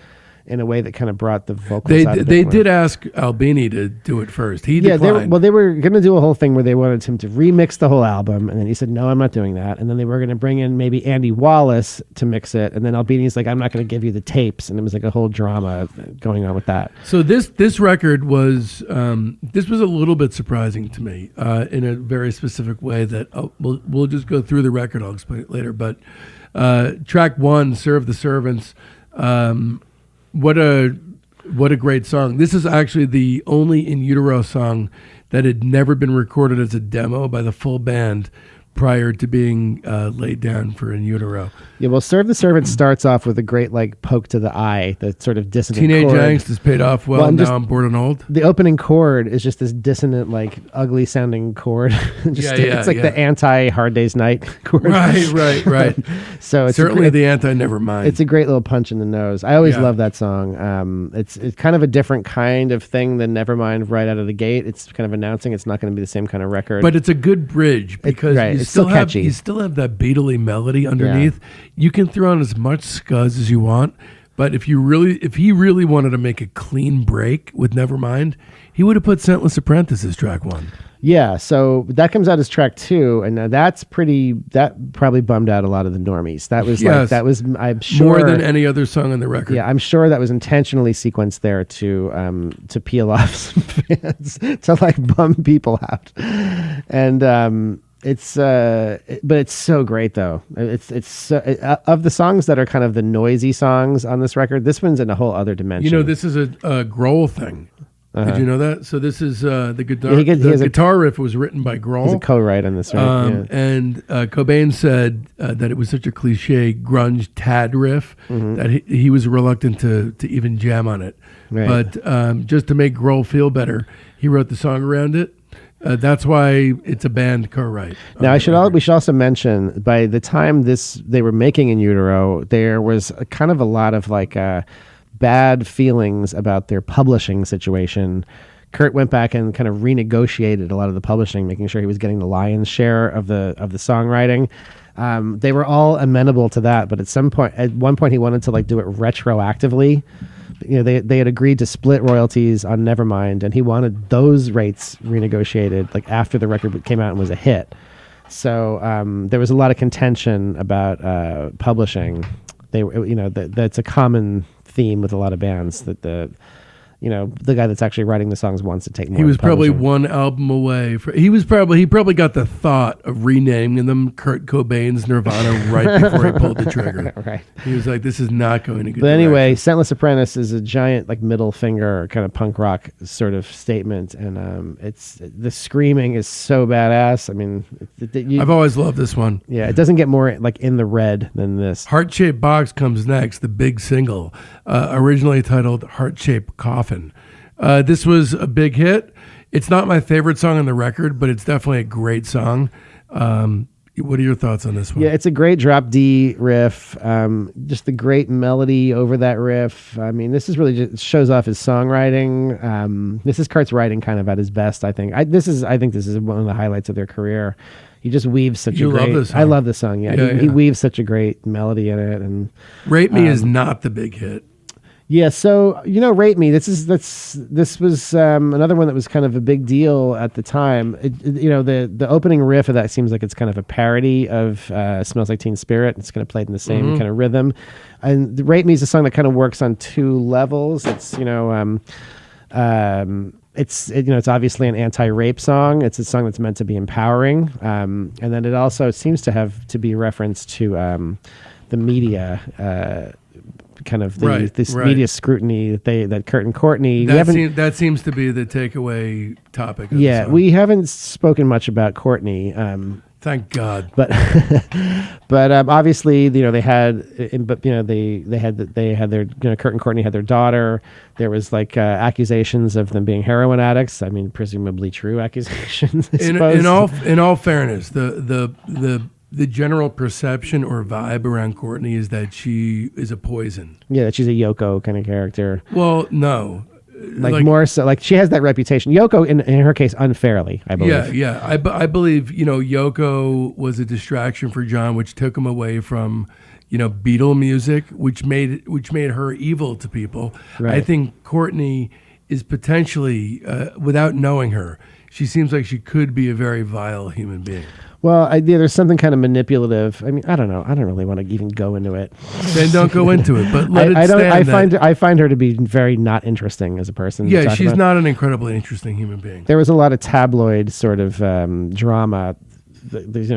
in a way that kind of brought the vocals out. They did ask Albini to do it first. He declined. They were going to do a whole thing where they wanted him to remix the whole album, and then he said, "No, I'm not doing that." And then they were going to bring in maybe Andy Wallace to mix it, and then Albini's like, "I'm not going to give you the tapes," and it was like a whole drama going on with that. So this record was this was a little bit surprising to me in a very specific way that we'll just go through the record. I'll explain it later. But track 1, "Serve the Servants." What a great song. This is actually the only In Utero song that had never been recorded as a demo by the full band prior to being laid down for In Utero. Yeah, well, "Serve the Servant" starts off with a great poke to the eye, the sort of dissonant Teenage chord. Angst has paid off well. Now I'm bored and old. The opening chord is just this dissonant, ugly sounding chord. It's like the anti-Hard Day's Night chord. Right. So it's certainly the anti-Nevermind. It's a great little punch in the nose. I always love that song. It's kind of a different kind of thing than Nevermind right out of the gate. It's kind of announcing it's not going to be the same kind of record. But it's a good bridge because it's still catchy. You still have that beatly melody underneath. Yeah. You can throw on as much scuzz as you want, but if he really wanted to make a clean break with Nevermind, he would have put "Scentless Apprentice" as track 1. Yeah, so that comes out as track 2, and that probably bummed out a lot of the normies. I'm sure, more than any other song on the record. Yeah, I'm sure that was intentionally sequenced there to peel off some fans, to bum people out. And but it's so great though. It's so, of the songs that are kind of the noisy songs on this record, this one's in a whole other dimension. This is a Grohl thing. Did you know that? So this is the guitar. Yeah, the guitar riff was written by Grohl. He's a co-write on this, right? And Cobain said that it was such a cliche grunge tad riff that he was reluctant to even jam on it. Right. But just to make Grohl feel better, he wrote the song around it. That's why it's a band co-write. Now, we should also mention, by the time they were making In Utero, there was kind of a lot of bad feelings about their publishing situation. Kurt went back and kind of renegotiated a lot of the publishing, making sure he was getting the lion's share of the songwriting. They were all amenable to that, but at one point he wanted to do it retroactively. They had agreed to split royalties on Nevermind, and he wanted those rates renegotiated after the record came out and was a hit. So there was a lot of contention about publishing. That's a common theme with a lot of bands, that the guy that's actually writing the songs wants to take more. He was probably one album away. He probably got the thought of renaming them Kurt Cobain's Nirvana right before he pulled the trigger. Right. He was like, "This is not going to good." But anyway, "Scentless Apprentice" is a giant middle finger kind of punk rock sort of statement, and it's the screaming is so badass. I mean, I've always loved this one. Yeah, it doesn't get more in the red than this. "Heart-Shaped Box" comes next, the big single, originally titled "Heart-Shaped Coffin." This was a big hit. It's not my favorite song on the record, but it's definitely a great song. What are your thoughts on this one? Yeah, it's a great drop D riff. Just the great melody over that riff. I mean, this is really just shows off his songwriting. This is Kurt's writing kind of at his best, I think. I think this is one of the highlights of their career. He just weaves such a great... love this song. I love this song, yeah. He weaves such a great melody in it. And Rape Me is not the big hit. yeah, so Rate Me. This was another one that was kind of a big deal at the time. The opening riff of that seems like it's kind of a parody of "Smells Like Teen Spirit." It's kind of played in the same kind of rhythm, and Rate Me is a song that kind of works on two levels. It's it's obviously an anti-rape song. It's a song that's meant to be empowering, and then it also seems to have to be a reference to the media. Kind of media scrutiny that Kurt and Courtney. That seems to be the takeaway topic. Of the song. We haven't spoken much about Courtney. Thank God. But obviously, they had their Kurt and Courtney had their daughter. There was like accusations of them being heroin addicts. I mean, presumably true accusations. In all fairness, the general perception or vibe around Courtney is that she is a poison. Yeah, that she's a Yoko kind of character. Well, no. Like more so, like she has that reputation. Yoko, in her case, unfairly, I believe. Yeah. I believe, Yoko was a distraction for John, which took him away from, Beatle music, which made her evil to people. Right. I think Courtney is potentially, without knowing her, she seems like she could be a very vile human being. Well, there's something kind of manipulative. I mean, I don't know. I don't really want to even go into it. Then don't go into it. But let it stand. I find her to be very not interesting as a person. Yeah, she's not an incredibly interesting human being. There was a lot of tabloid sort of drama,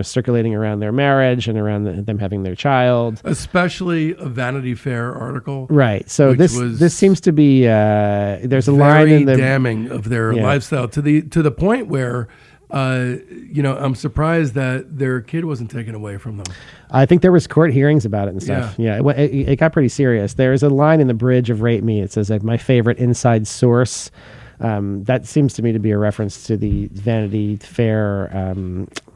circulating around their marriage and around them having their child. Especially a Vanity Fair article. Right. So this seems to be there's a line in the damning of their lifestyle to the point where. I'm surprised that their kid wasn't taken away from them. I think there was court hearings about it and stuff. Yeah, it got pretty serious. There's a line in the bridge of "Rate Me." It says, like, "My favorite inside source." That seems to me to be a reference to the Vanity Fair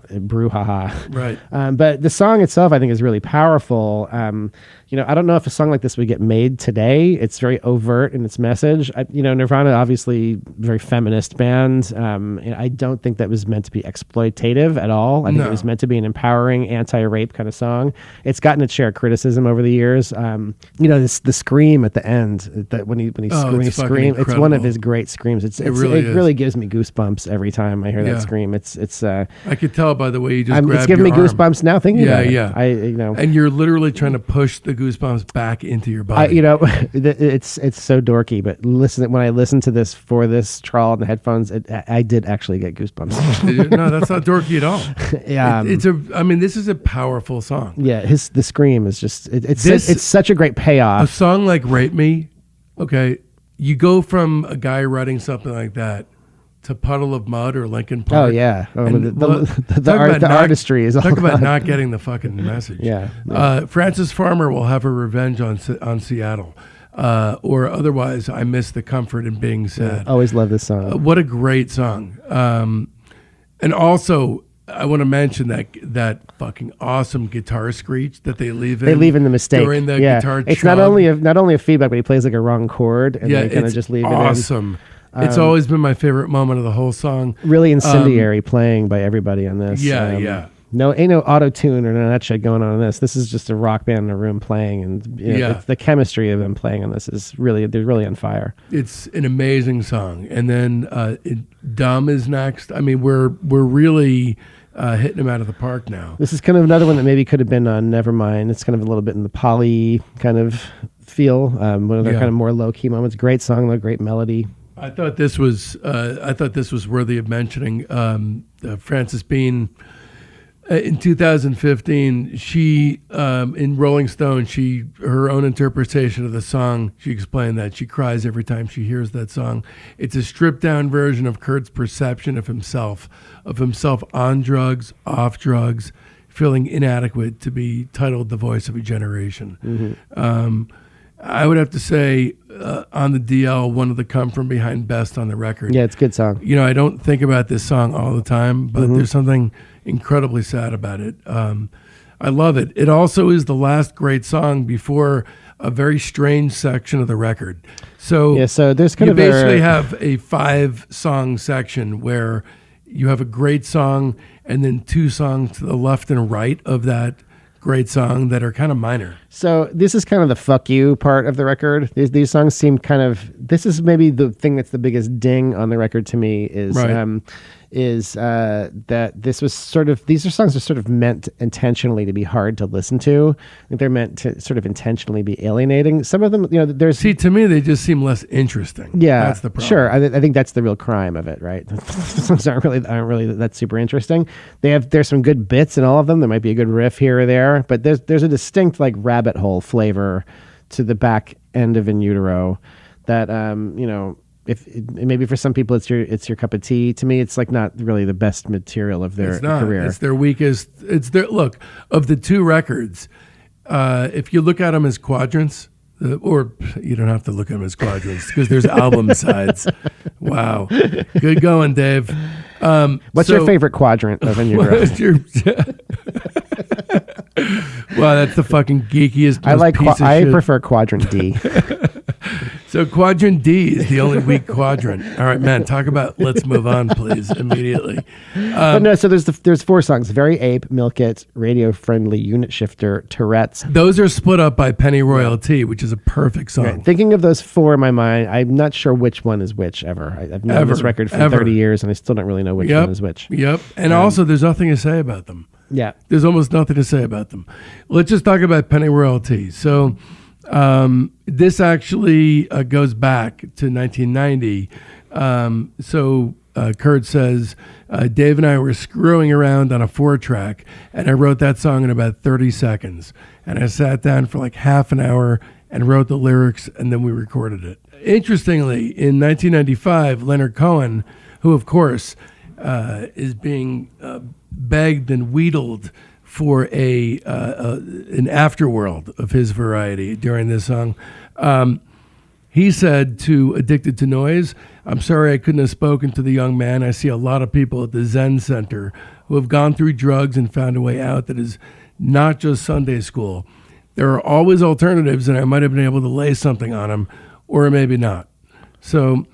brouhaha. Right. But the song itself, I think, is really powerful. I don't know if a song like this would get made today. It's very overt in its message. Nirvana, obviously, very feminist band. And I don't think that was meant to be exploitative at all. I think it was meant to be an empowering, anti-rape kind of song. It's gotten its share of criticism over the years. The scream at the end, that when he screams, it's one of his great screams. It really gives me goosebumps every time I hear that scream. It's. I could tell by the way you just grabbed it's giving me arm. Goosebumps now thinking about it. Yeah. And you're literally trying to push the goosebumps back into your body. It's so dorky, but when I listened to this for this trial on the headphones, I did actually get goosebumps. No, that's not dorky at all. Yeah, this is a powerful song. Yeah, the scream is just it's such a great payoff. A song like "Rape Me," okay, you go from a guy writing something like that to "Puddle of Mud" or "Linkin Park." Oh yeah, the artistry is all talk about not getting the fucking message. Yeah. Francis Farmer will have her revenge on Seattle, or otherwise. I miss the comfort in being sad. Yeah, always love this song. What a great song! And also, I want to mention that fucking awesome guitar screech that they leave in. They leave in the mistake during the guitar. It's not only a feedback, but he plays like a wrong chord, and they kind of just leave it in. Awesome. It's always been my favorite moment of the whole song. Really incendiary playing by everybody on this. Yeah. No, ain't no auto tune or none of that shit going on in this. This is just a rock band in a room playing, and the chemistry of them playing on this is they're really on fire. It's an amazing song. And then "Dumb" is next. I mean, we're really hitting them out of the park now. This is kind of another one that maybe could have been on Nevermind. It's kind of a little bit in the Poly kind of feel. One of their kind of more low key moments. Great song though, great melody. I thought this was worthy of mentioning. Frances Bean, in 2015, she in Rolling Stone, her own interpretation of the song, she explained that she cries every time she hears that song. It's a stripped down version of Kurt's perception of himself on drugs, off drugs, feeling inadequate to be titled the voice of a generation. Mm-hmm. I would have to say on the DL, one of the come from behind best on the record. Yeah, it's a good song. You know, I don't think about this song all the time, but there's something incredibly sad about it. I love it. It also is the last great song before a very strange section of the record. So Yeah, so there's kind you of basically have a 5-song section where you have a great song and then 2 songs to the left and right of that great song that are kind of minor. So this is kind of the fuck you part of the record. These songs seem kind of, this is maybe the thing that's the biggest ding on the record to me is Right. That this was sort of, these are songs that are sort of meant intentionally to be hard to listen to. I think they're meant to sort of intentionally be alienating. Some of them, you know, there's... See, to me, they just seem less interesting. Yeah, That's the problem. sure. I think that's the real crime of it, right? The songs aren't really that super interesting. There's some good bits in all of them. There might be a good riff here or there, but there's a distinct like rabbit hole flavor to the back end of In Utero that you know, if maybe for some people it's your cup of tea. To me, it's like not really the best material of their career. It's their weakest. It's their look of the 2 records. If you look at them as quadrants, or you don't have to look at them as quadrants because there's album sides. Wow, good going, Dave. What's your favorite quadrant of In Utero? What's your? Wow, that's the fucking geekiest. I prefer quadrant D. So quadrant D is the only weak quadrant. All right, man, talk about let's move on, please, immediately. But no, so there's 4 songs: Very Ape, Milk It, Radio Friendly, Unit Shifter, Tourette's. Those are split up by Penny Royalty, which is a perfect song. Right. Thinking of those 4 in my mind, I'm not sure which one is which ever. I've known this record for 30 years, and I still don't really know which one is which. Yep, and also there's nothing to say about them. Yeah. There's almost nothing to say about them. Let's just talk about Penny Royalty. So this actually goes back to 1990. Kurt says, Dave and I were screwing around on a 4-track, and I wrote that song in about 30 seconds. And I sat down for like half an hour and wrote the lyrics, and then we recorded it. Interestingly, in 1995, Leonard Cohen, who of course is being begged and wheedled for an afterworld of his variety during this song. He said to Addicted to Noise, "I'm sorry I couldn't have spoken to the young man. I see a lot of people at the Zen Center who have gone through drugs and found a way out that is not just Sunday school. There are always alternatives, and I might have been able to lay something on him, or maybe not." So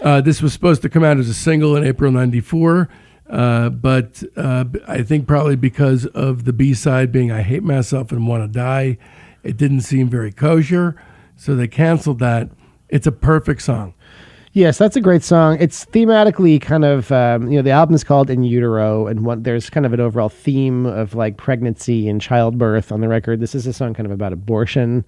this was supposed to come out as a single in April '94. But I think probably because of the B-side being I Hate Myself and Want to Die, it didn't seem very kosher, so they canceled that. It's a perfect song. Yes, that's a great song. It's thematically kind of, the album is called In Utero, and there's kind of an overall theme of like pregnancy and childbirth on the record. This is a song kind of about abortion.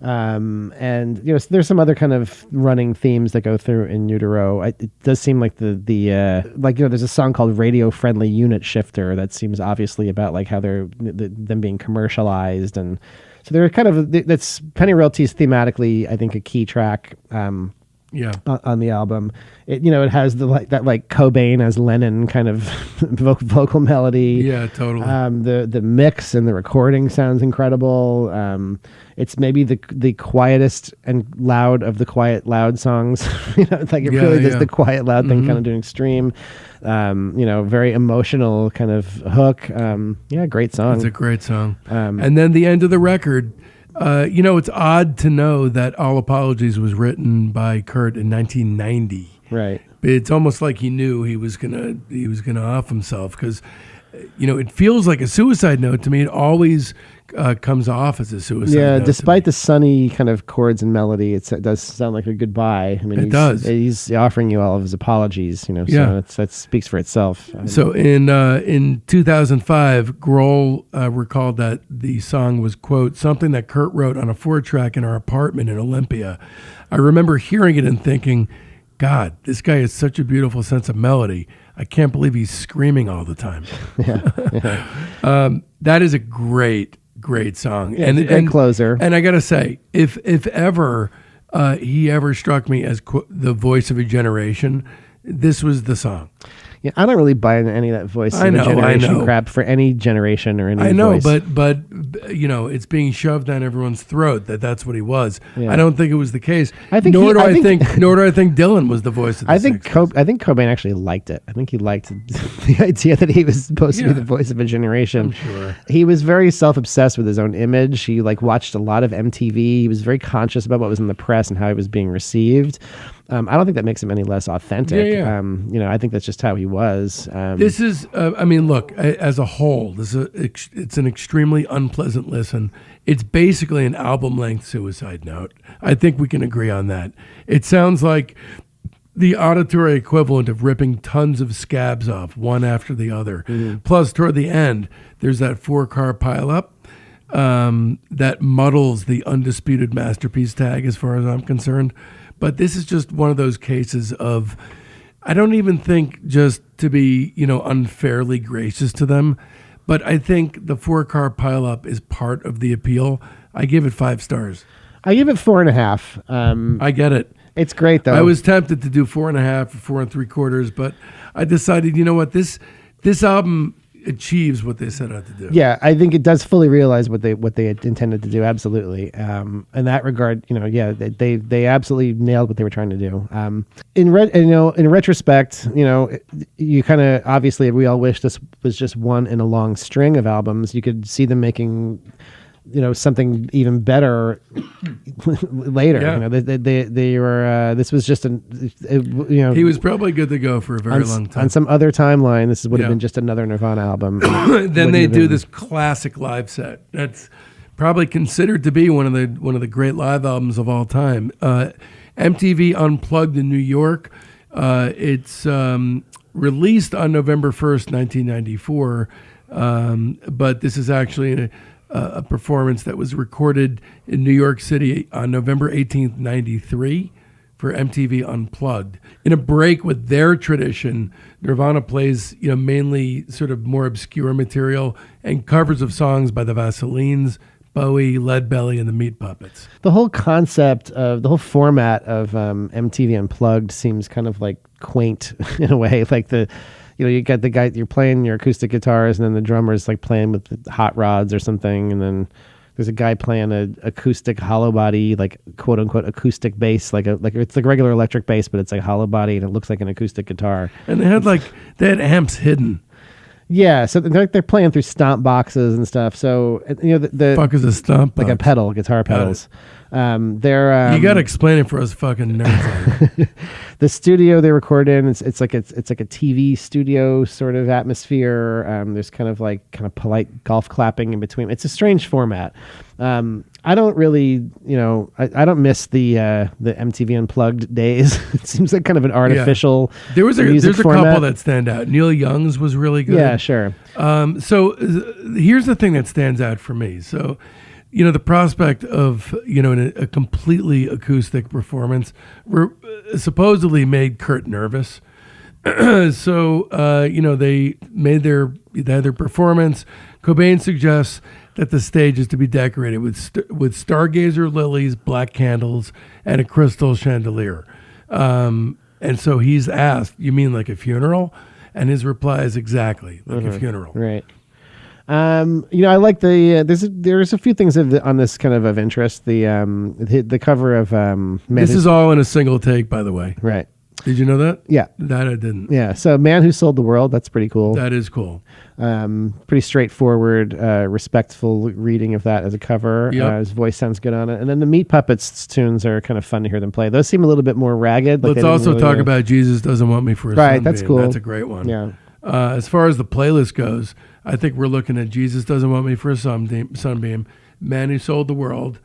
And, you know, there's some other kind of running themes that go through In Utero. It does seem like there's a song called Radio Friendly Unit Shifter that seems obviously about like how them being commercialized. And so they're kind of, that's Penny Royalty's thematically, I think, a key track. On the album, it has that Cobain as Lennon kind of vocal melody. Yeah, totally. The mix and the recording sounds incredible. It's maybe the quietest and loud of the quiet loud songs. Really does the quiet loud thing kind of doing stream. Very emotional kind of hook. Great song. It's a great song. And then the end of the record. It's odd to know that All Apologies was written by Kurt in 1990. Right. It's almost like he knew he was gonna off himself because, it feels like a suicide note to me. It always comes off as a suicide note. Yeah, despite the sunny kind of chords and melody, it does sound like a goodbye. I mean, it does. He's offering you all of his apologies, So that speaks for itself. So in 2005, Grohl recalled that the song was, quote, something that Kurt wrote on a 4-track in our apartment in Olympia. I remember hearing it and thinking, God, this guy has such a beautiful sense of melody. I can't believe he's screaming all the time. That is a great song. Yeah, and closer. And I got to say, if ever he ever struck me as the voice of a generation, this was the song. Yeah, I don't really buy into any of that voice I of know, a generation I know. crap for any generation or any I know, voice. but it's being shoved down everyone's throat that's what he was. Yeah. I don't think it was the case. I think nor he- do I I think- think nor do I think Dylan was the voice of the I think 60s. I think Cobain actually liked it. I think he liked the idea that he was supposed to be Yeah. the voice of a generation. I'm sure. He was very self-obsessed with his own image. He watched a lot of MTV. He was very conscious about what was in the press and how he was being received. I don't think that makes him any less authentic. Yeah. I think that's just how he was. This is, look, as a whole, it's an extremely unpleasant listen. It's basically an album-length Suicide Note. I think we can agree on that. It sounds like the auditory equivalent of ripping tons of scabs off, one after the other. Mm-hmm. Plus, toward the end, there's that 4-car pileup that muddles the undisputed masterpiece tag, as far as I'm concerned. But this is just one of those cases of, I don't even think just to be, unfairly gracious to them, but I think the 4-car pileup is part of the appeal. I give it 5 stars. I give it 4.5. I get it. It's great though. I was tempted to do 4.5 or 4 3/4, but I decided, you know what, this album achieves what they set out to do. Yeah, I think it does fully realize what they had intended to do. Absolutely. In that regard, they absolutely nailed what they were trying to do. In retrospect, you kind of obviously we all wish this was just one in a long string of albums. You could see them making something even better later. Yeah. They were. This was just He was probably good to go for a very long time. On some other timeline, this would have Yeah. been just another Nirvana album. Then they do this classic live set. That's probably considered to be one of the great live albums of all time. MTV Unplugged in New York. It's released on November 1st, 1994, but this is actually a performance that was recorded in New York City on November 18th, 93 for MTV Unplugged. In a break with their tradition, Nirvana plays, mainly sort of more obscure material and covers of songs by the Vaselines, Bowie, Leadbelly, and the Meat Puppets. The whole concept of the whole format of MTV Unplugged seems kind of like quaint in a way. Like you got the guy, you're playing your acoustic guitars, and then the drummer's like playing with the hot rods or something, and then there's a guy playing a acoustic hollow body, like quote unquote acoustic bass, like it's like regular electric bass, but it's like hollow body and it looks like an acoustic guitar. And they had amps hidden. Yeah, so they're playing through stomp boxes and stuff. So the Fuck is a stomp like box? a pedal, guitar pedals. They're You got to explain it for us fucking nerds. the studio they record in. It's like a TV studio sort of atmosphere. There's kind of polite golf clapping in between. It's a strange format. I don't really, I don't miss the MTV Unplugged days. It seems like kind of an artificial. There's music a format. couple that stand out. Neil Young's was really good. Yeah, sure. Here's the thing that stands out for me. So, the prospect of, a completely acoustic performance supposedly made Kurt nervous. So, they had their performance. Cobain suggests that the stage is to be decorated with stargazer lilies, black candles, and a crystal chandelier. And so he's asked, "You mean like a funeral?" And his reply is exactly like a funeral. Right. I like the there's a few things on this kind of interest. The cover of This is all in a single take, by the way. right. Did you know that? Yeah. That I didn't. Yeah. So Man Who Sold the World, that's pretty cool. That is cool. Pretty straightforward, respectful reading of that as a cover. Yep. His voice sounds good on it. And then the Meat Puppets tunes are kind of fun to hear them play. Those seem a little bit more ragged. Let's also talk about Jesus Doesn't Want Me for a Right, Sunbeam. that's cool. That's a great one. Yeah. As far as the playlist goes, I think we're looking at Jesus Doesn't Want Me for a Sunbeam, Man Who Sold the World,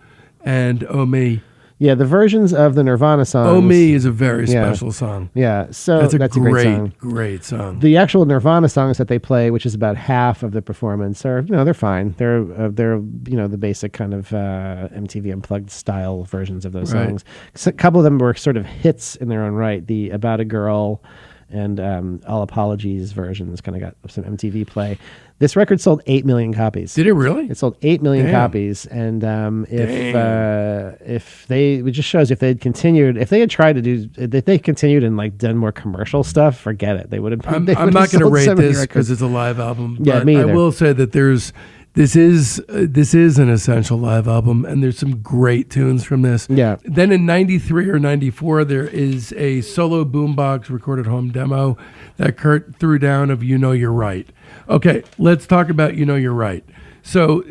and Oh Me. Yeah, the versions of the Nirvana songs. Oh Me is a very Yeah. special song. Yeah, so That's a great song. great song. The actual Nirvana songs that they play, which is about half of the performance, are they're fine. They're the basic kind of MTV Unplugged style versions of those Right. songs. So a couple of them were sort of hits in their own right. The About a Girl and All Apologies versions kind of got some MTV play. This record sold 8 million copies. Did it really? It sold 8 million Damn. copies, and if it just shows if they had continued, if they had tried to do, if they continued and like done more commercial stuff, forget it. They would have. I'm not going to rate this because it's a live album. Yeah, but me either. I will say that this is an essential live album, and there's some great tunes from this. Yeah. Then in '93 or '94, there is a solo boombox recorded home demo that Kurt threw down of "You Know You're Right." Okay, let's talk about "You Know You're Right." So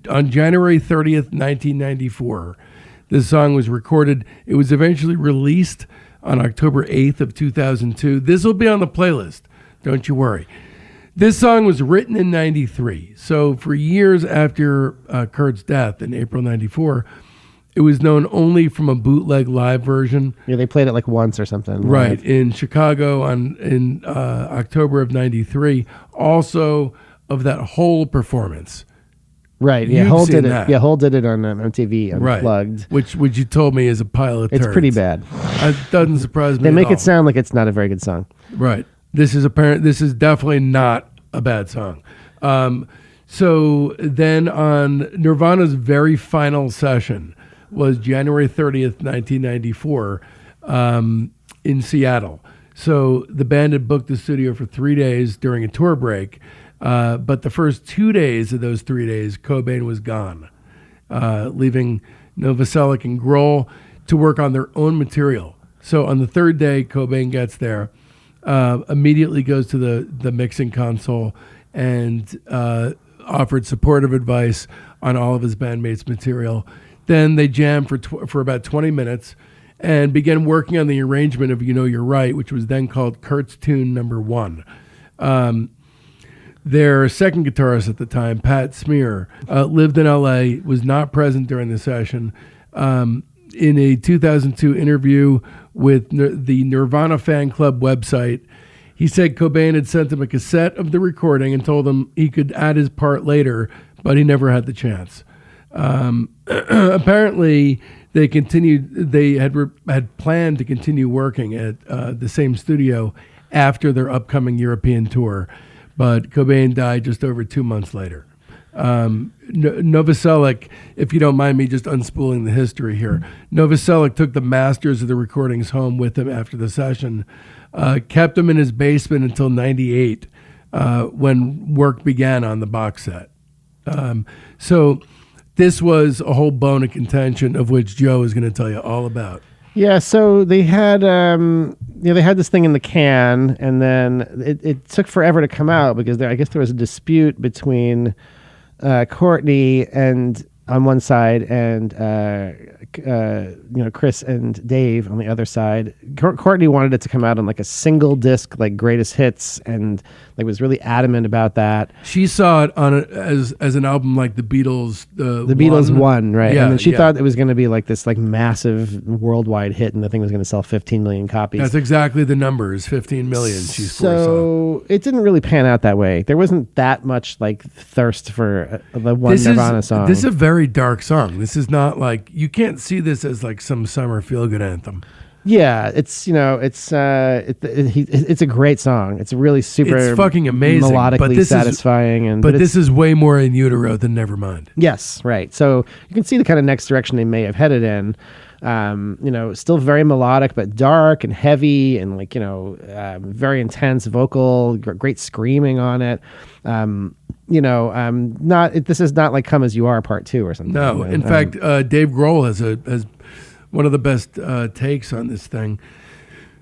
on January 30th, 1994, this song was recorded. It was eventually released on October 8th of 2002. This will be on the playlist. Don't you worry. This song was written in 93. So for years after Kurt's death in April 94, it was known only from a bootleg live version. Yeah, they played it like once or something. Right, live. in Chicago in October of 93. Also of that whole performance. Right, yeah, You've Hole seen did it. that. Yeah, Hole did it on MTV Unplugged. Right, which you told me is a pile of It's turds. pretty bad. It doesn't surprise me They at make all. it sound like it's not a very good song. Right. This is definitely not a bad song. So then on Nirvana's very final session was January 30th, 1994, in Seattle. So the band had booked the studio for 3 days during a tour break, but the first 2 days of those 3 days, Cobain was gone, leaving Novoselic and Grohl to work on their own material. So on the third day, Cobain gets there, immediately goes to the mixing console and offered supportive advice on all of his bandmates' material. Then they jammed for about 20 minutes and began working on the arrangement of "You Know You're Right," which was then called Kurt's Tune Number 1. Their second guitarist at the time, Pat Smear, lived in L.A., was not present during the session. In a 2002 interview with the Nirvana fan club website, he said Cobain had sent him a cassette of the recording and told him he could add his part later, but he never had the chance. Apparently, they had planned to continue working at the same studio after their upcoming European tour, but Cobain died just over 2 months later. Novoselic, if you don't mind me just unspooling the history here, Novoselic took the masters of the recordings home with him after the session, kept them in his basement until '98, when work began on the box set. So this was a whole bone of contention of which Joe is going to tell you all about. Yeah, so they had they had this thing in the can, and then it took forever to come out because I guess there was a dispute between Courtney and on one side and Chris and Dave on the other side. Courtney wanted it to come out on like a single disc, like greatest hits, and like was really adamant about that. She saw it on as an album like the Beatles. The Beatles won, right? Yeah, and then she yeah. thought it was going to be like this like massive worldwide hit, and the thing was going to sell 15 million copies. That's exactly the numbers, 15 million. She foresaw. So it didn't really pan out that way. There wasn't that much like thirst for the one Nirvana song. This is a very dark song. This is not like, you can't see this as like some summer feel-good anthem. Yeah, it's it's a great song. It's really super. It's fucking amazing, melodically but this satisfying, but this is way more in utero than Nevermind. Yes, right. So you can see the kind of next direction they may have headed in. Still very melodic, but dark and heavy, and like very intense vocal, great screaming on it. This is not like "Come As You Are" Part 2 or something. No, in fact, Dave Grohl has one of the best takes on this thing.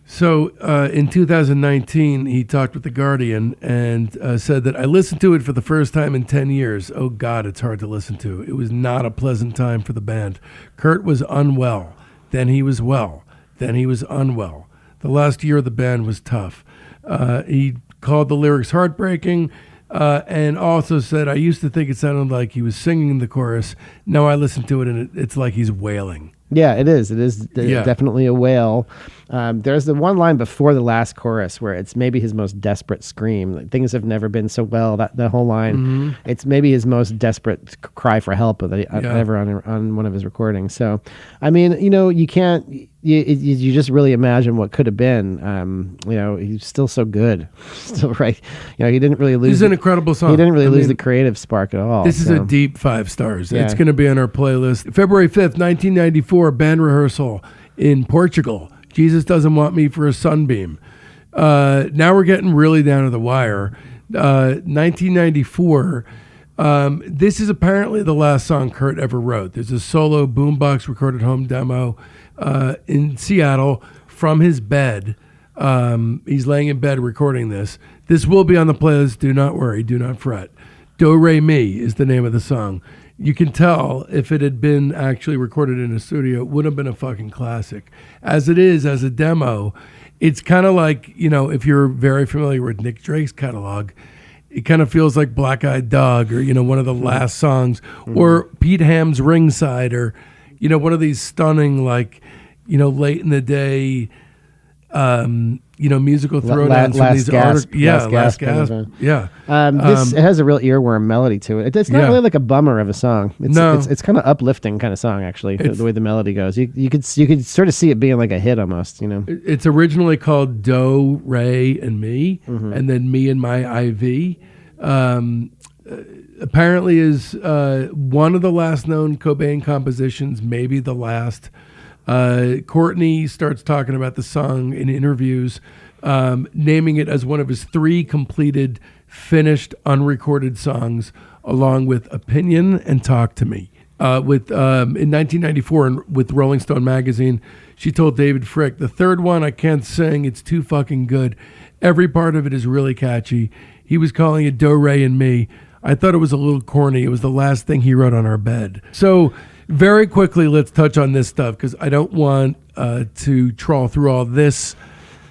So in 2019, he talked with The Guardian and said that, "I listened to it for the first time in 10 years. Oh, God, it's hard to listen to. It was not a pleasant time for the band. Kurt was unwell. Then he was well. Then he was unwell. The last year of the band was tough." He called the lyrics heartbreaking and also said, "I used to think it sounded like he was singing the chorus. Now I listen to it and it's like he's wailing." Yeah, it is. It is Yeah. definitely a wail. There's the one line before the last chorus where it's maybe his most desperate scream. Like, things have never been so well. That the whole line, it's maybe his most desperate cry for help ever on one of his recordings. So, I mean, you can't. You just really imagine what could have been. He's still so good, still right. He didn't really lose. This is an incredible song. He didn't really lose the creative spark at all. This is a deep 5 stars. Yeah. It's going to be on our playlist. February 5th, 1994, band rehearsal in Portugal. Jesus Doesn't Want Me for a Sunbeam. Now we're getting really down to the wire. 1994. This is apparently the last song Kurt ever wrote. There's a solo boombox recorded home demo in Seattle from his bed. He's laying in bed recording this. This will be on the playlist. Do not worry. Do not fret. Do Re Mi is the name of the song. You can tell if it had been actually recorded in a studio, it would have been a fucking classic. As it is, as a demo, it's kind of like, if you're very familiar with Nick Drake's catalog, it kind of feels like Black Eyed Dog or, one of the last songs, or Pete Ham's Ringside, or, one of these stunning, like, late in the day, musical throwdowns from these artists. Yeah, Last Gasp. Yeah. This it has a real earworm melody to it. It's not really like a bummer of a song. It's kind of uplifting kind of song, actually, the way the melody goes. You could sort of see it being like a hit almost, It's originally called Do, Re, and Me, and then Me and My IV. Apparently is one of the last known Cobain compositions, maybe the last. Courtney starts talking about the song in interviews, naming it as one of his 3 completed, finished, unrecorded songs, along with Opinion and Talk to Me. In 1994, with Rolling Stone magazine, she told David Frick, "The third one I can't sing. It's too fucking good. Every part of it is really catchy." He was calling it Do, Re, and Me. I thought it was a little corny. It was the last thing he wrote on our bed. So very quickly, let's touch on this stuff, because I don't want to trawl through all this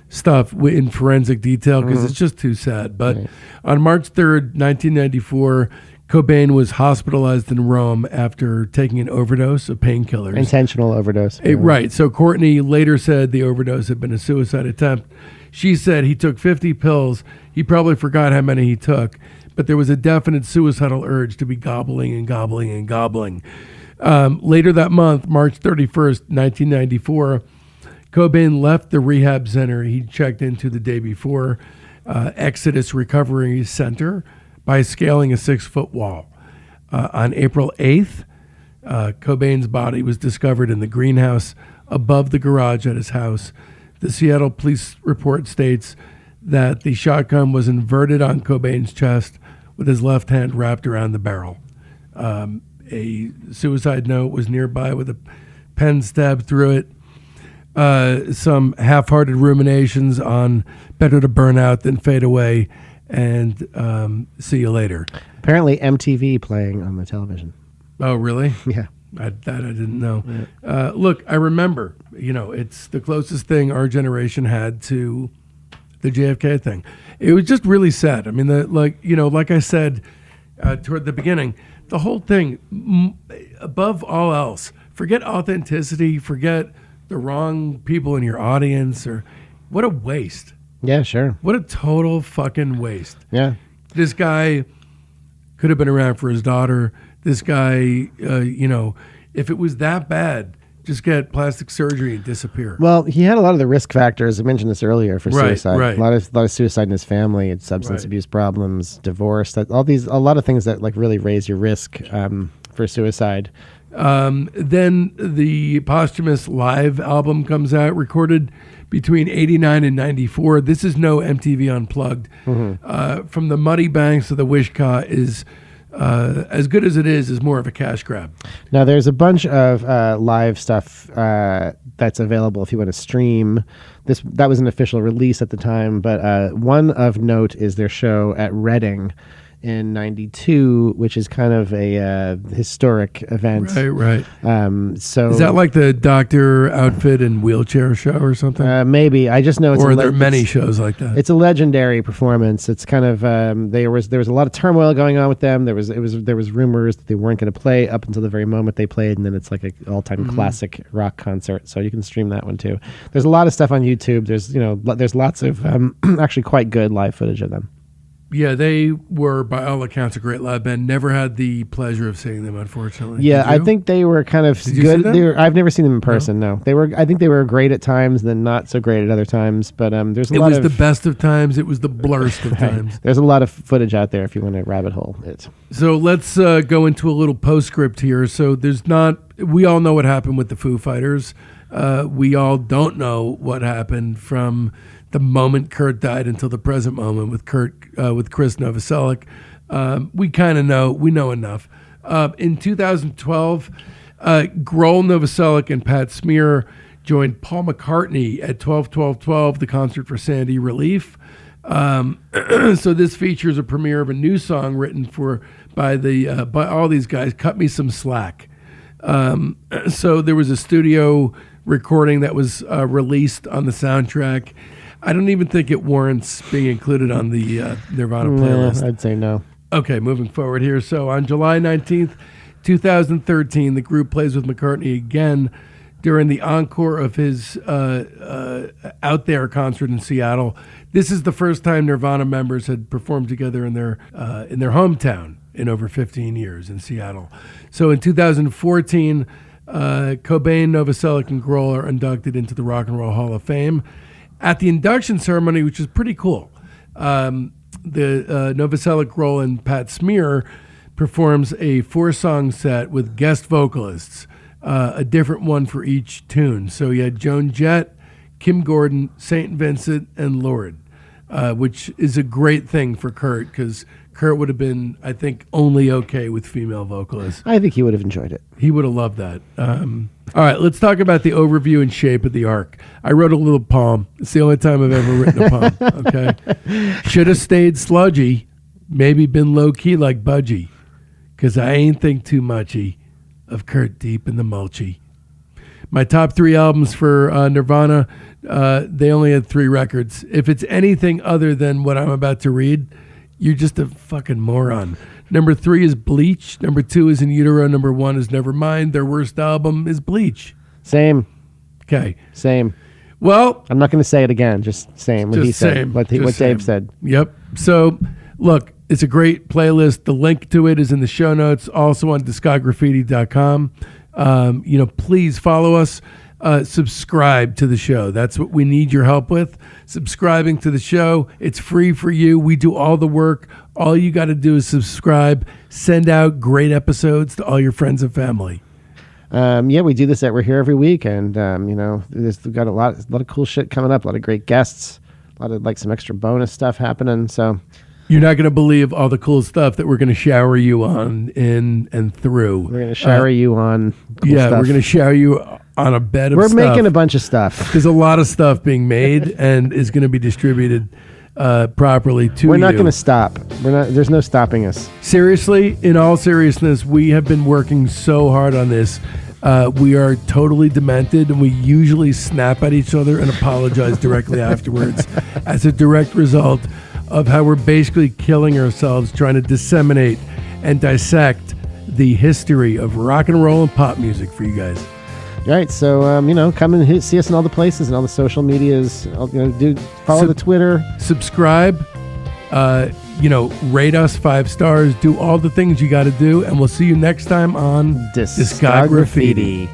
stuff in forensic detail, because it's just too sad. But on March 3rd, 1994, Cobain was hospitalized in Rome after taking an overdose of painkillers. Intentional overdose. Right. So Courtney later said the overdose had been a suicide attempt. She said he took 50 pills. He probably forgot how many he took, but there was a definite suicidal urge to be gobbling and gobbling and gobbling. Later that month, March 31st, 1994, Cobain left the rehab center he checked into the day before, Exodus Recovery Center, by scaling a 6-foot wall. On April 8th, Cobain's body was discovered in the greenhouse above the garage at his house. The Seattle police report states that the shotgun was inverted on Cobain's chest with his left hand wrapped around the barrel. A suicide note was nearby with a pen stabbed through it. Some half-hearted ruminations on better to burn out than fade away, and see you later. Apparently MTV playing on the television. Oh, really? Yeah. I didn't know. Yeah. Look, I remember, it's the closest thing our generation had to the JFK thing. It was just really sad. I mean, like I said toward the beginning, the whole thing, above all else, forget authenticity, forget the wrong people in your audience, or what a waste. Yeah, sure. What a total fucking waste. Yeah. This guy could have been around for his daughter. This guy, if it was that bad, just get plastic surgery and disappear. Well, he had a lot of the risk factors. I mentioned this earlier for suicide. Right. A lot of suicide in his family, and substance abuse problems, divorce. A lot of things that like really raise your risk for suicide. Then the posthumous live album comes out, recorded between 89 and 94. This is no MTV Unplugged. From the Muddy Banks of the Wishkah is as good as it is more of a cash grab. Now, there's a bunch of live stuff that's available if you want to stream. That was an official release at the time, but one of note is their show at Reading in '92, which is kind of a historic event. Right. So is that like the doctor outfit and wheelchair show or something? Maybe. I just know it's or are there many shows like that? It's a legendary performance. It's kind of there was a lot of turmoil going on with them. There was rumors that they weren't going to play up until the very moment they played, and then it's like an all-time classic rock concert. So you can stream that one too. There's a lot of stuff on YouTube. There's lots of actually quite good live footage of them. Yeah, they were, by all accounts, a great live band. Never had the pleasure of seeing them, unfortunately. Yeah, I think they were kind of good. I've never seen them in person. No, they were. I think they were great at times, then not so great at other times. But there's a lot of. It was the best of times. It was the blurst of times. There's a lot of footage out there if you want to rabbit hole it. So let's go into a little postscript here. So there's not. We all know what happened with the Foo Fighters. We all don't know what happened from the moment Kurt died until the present moment with Chris Novoselic. We kind of know. We know enough. In 2012, Grohl, Novoselic, and Pat Smear joined Paul McCartney at 12-12-12, the concert for Sandy Relief. So this features a premiere of a new song written by all these guys. Cut Me Some Slack. So there was a studio recording that was released on the soundtrack. I don't even think it warrants being included on the Nirvana playlist. I'd say no. Okay, moving forward here. So on July 19th, 2013, the group plays with McCartney again during the encore of his Out There concert in Seattle. This is the first time Nirvana members had performed together in their hometown in over 15 years in Seattle. So in 2014, Cobain, Novoselic, and Grohl are inducted into the Rock and Roll Hall of Fame. At the induction ceremony, which is pretty cool, the Novoselic, Grohl, and Pat Smear performs a 4-song set with guest vocalists, a different one for each tune. So you had Joan Jett, Kim Gordon, St. Vincent, and Lord, which is a great thing for Kurt because Kurt would have been, I think, only okay with female vocalists. I think he would have enjoyed it. He would have loved that. All right, let's talk about the overview and shape of the arc. I wrote a little poem. It's the only time I've ever written a poem, okay? Should have stayed sludgy, maybe been low-key like Budgie, because I ain't think too muchy of Kurt deep in the mulchy. My top 3 albums for Nirvana, they only had 3 records. If it's anything other than what I'm about to read, you're just a fucking moron. Number 3 is Bleach. Number 2 is In Utero. Number 1 is Nevermind. Their worst album is Bleach. Same. Okay. Same. Well, I'm not going to say it again. Just same. What just he said. same. What Dave said. Yep. So, look, it's a great playlist. The link to it is in the show notes, also on discography.com. Please follow us. Subscribe to the show. That's what we need your help with. Subscribing to the show. It's free for you. We do all the work. All you got to do is subscribe. Send out great episodes to all your friends and family. We do this. We're here every we've got a lot of cool shit coming up. A lot of great guests. A lot of some extra bonus stuff happening. So you're not going to believe all the cool stuff that we're going to shower you on in and through. We're going to shower you on cool stuff. We're going to shower you on a bed of stuff. We're making a bunch of stuff. There's a lot of stuff being made and is going to be distributed properly to you. We're not going to stop. There's no stopping us. Seriously, in all seriousness, we have been working so hard on this. We are totally demented, and we usually snap at each other and apologize directly afterwards as a direct result of how we're basically killing ourselves trying to disseminate and dissect the history of rock and roll and pop music for you guys. All right, so come and see us in all the places and all the social medias. Follow the Twitter, subscribe, rate us 5 stars, do all the things you got to do, and we'll see you next time on Discography.